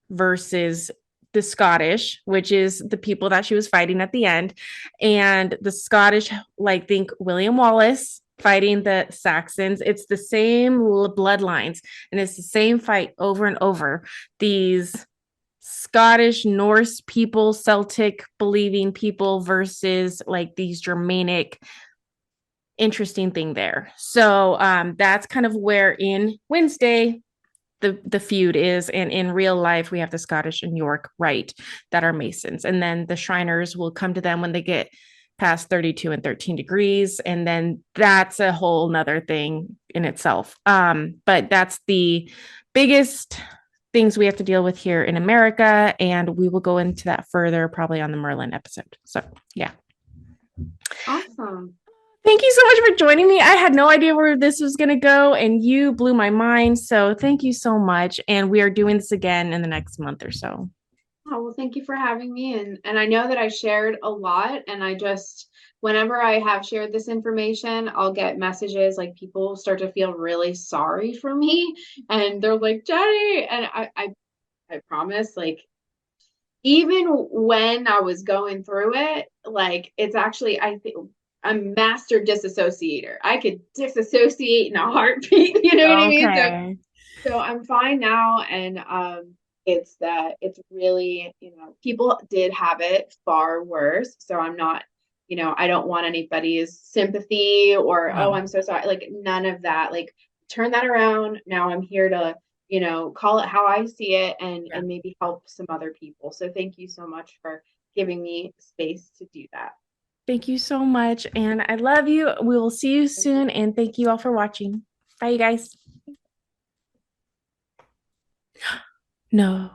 versus the Scottish, which is the people that she was fighting at the end. And the Scottish, like, think William Wallace fighting the Saxons. It's the same bloodlines and it's the same fight over and over. These Scottish, Norse people, Celtic believing people versus like these Germanic, interesting thing there. So that's kind of where in Wednesday the feud is, and in real life we have the Scottish and York Rite that are Masons, and then the Shriners will come to them when they get past 32 and 13 degrees, and then that's a whole nother thing in itself. But that's the biggest things we have to deal with here in America, and we will go into that further probably on the Merlin episode. So yeah. Awesome. Thank you so much for joining me. I had no idea where this was going to go, and you blew my mind. So thank you so much. And we are doing this again in the next month or so. Oh, well, thank you for having me. And I know that I shared a lot, and I just, whenever I have shared this information, I'll get messages like people start to feel really sorry for me. And they're like, Jenny, and I promise, like, even when I was going through it, like, it's actually, I think, I'm master disassociator. I could disassociate in a heartbeat. You know what I mean? So I'm fine now, and it's really, people did have it far worse. So I'm not, I don't want anybody's sympathy or oh, I'm so sorry. Like none of that. Like turn that around. Now I'm here to, call it how I see it and maybe help some other people. So thank you so much for giving me space to do that. Thank you so much. And I love you. We will see you soon. And thank you all for watching. Bye, you guys. No.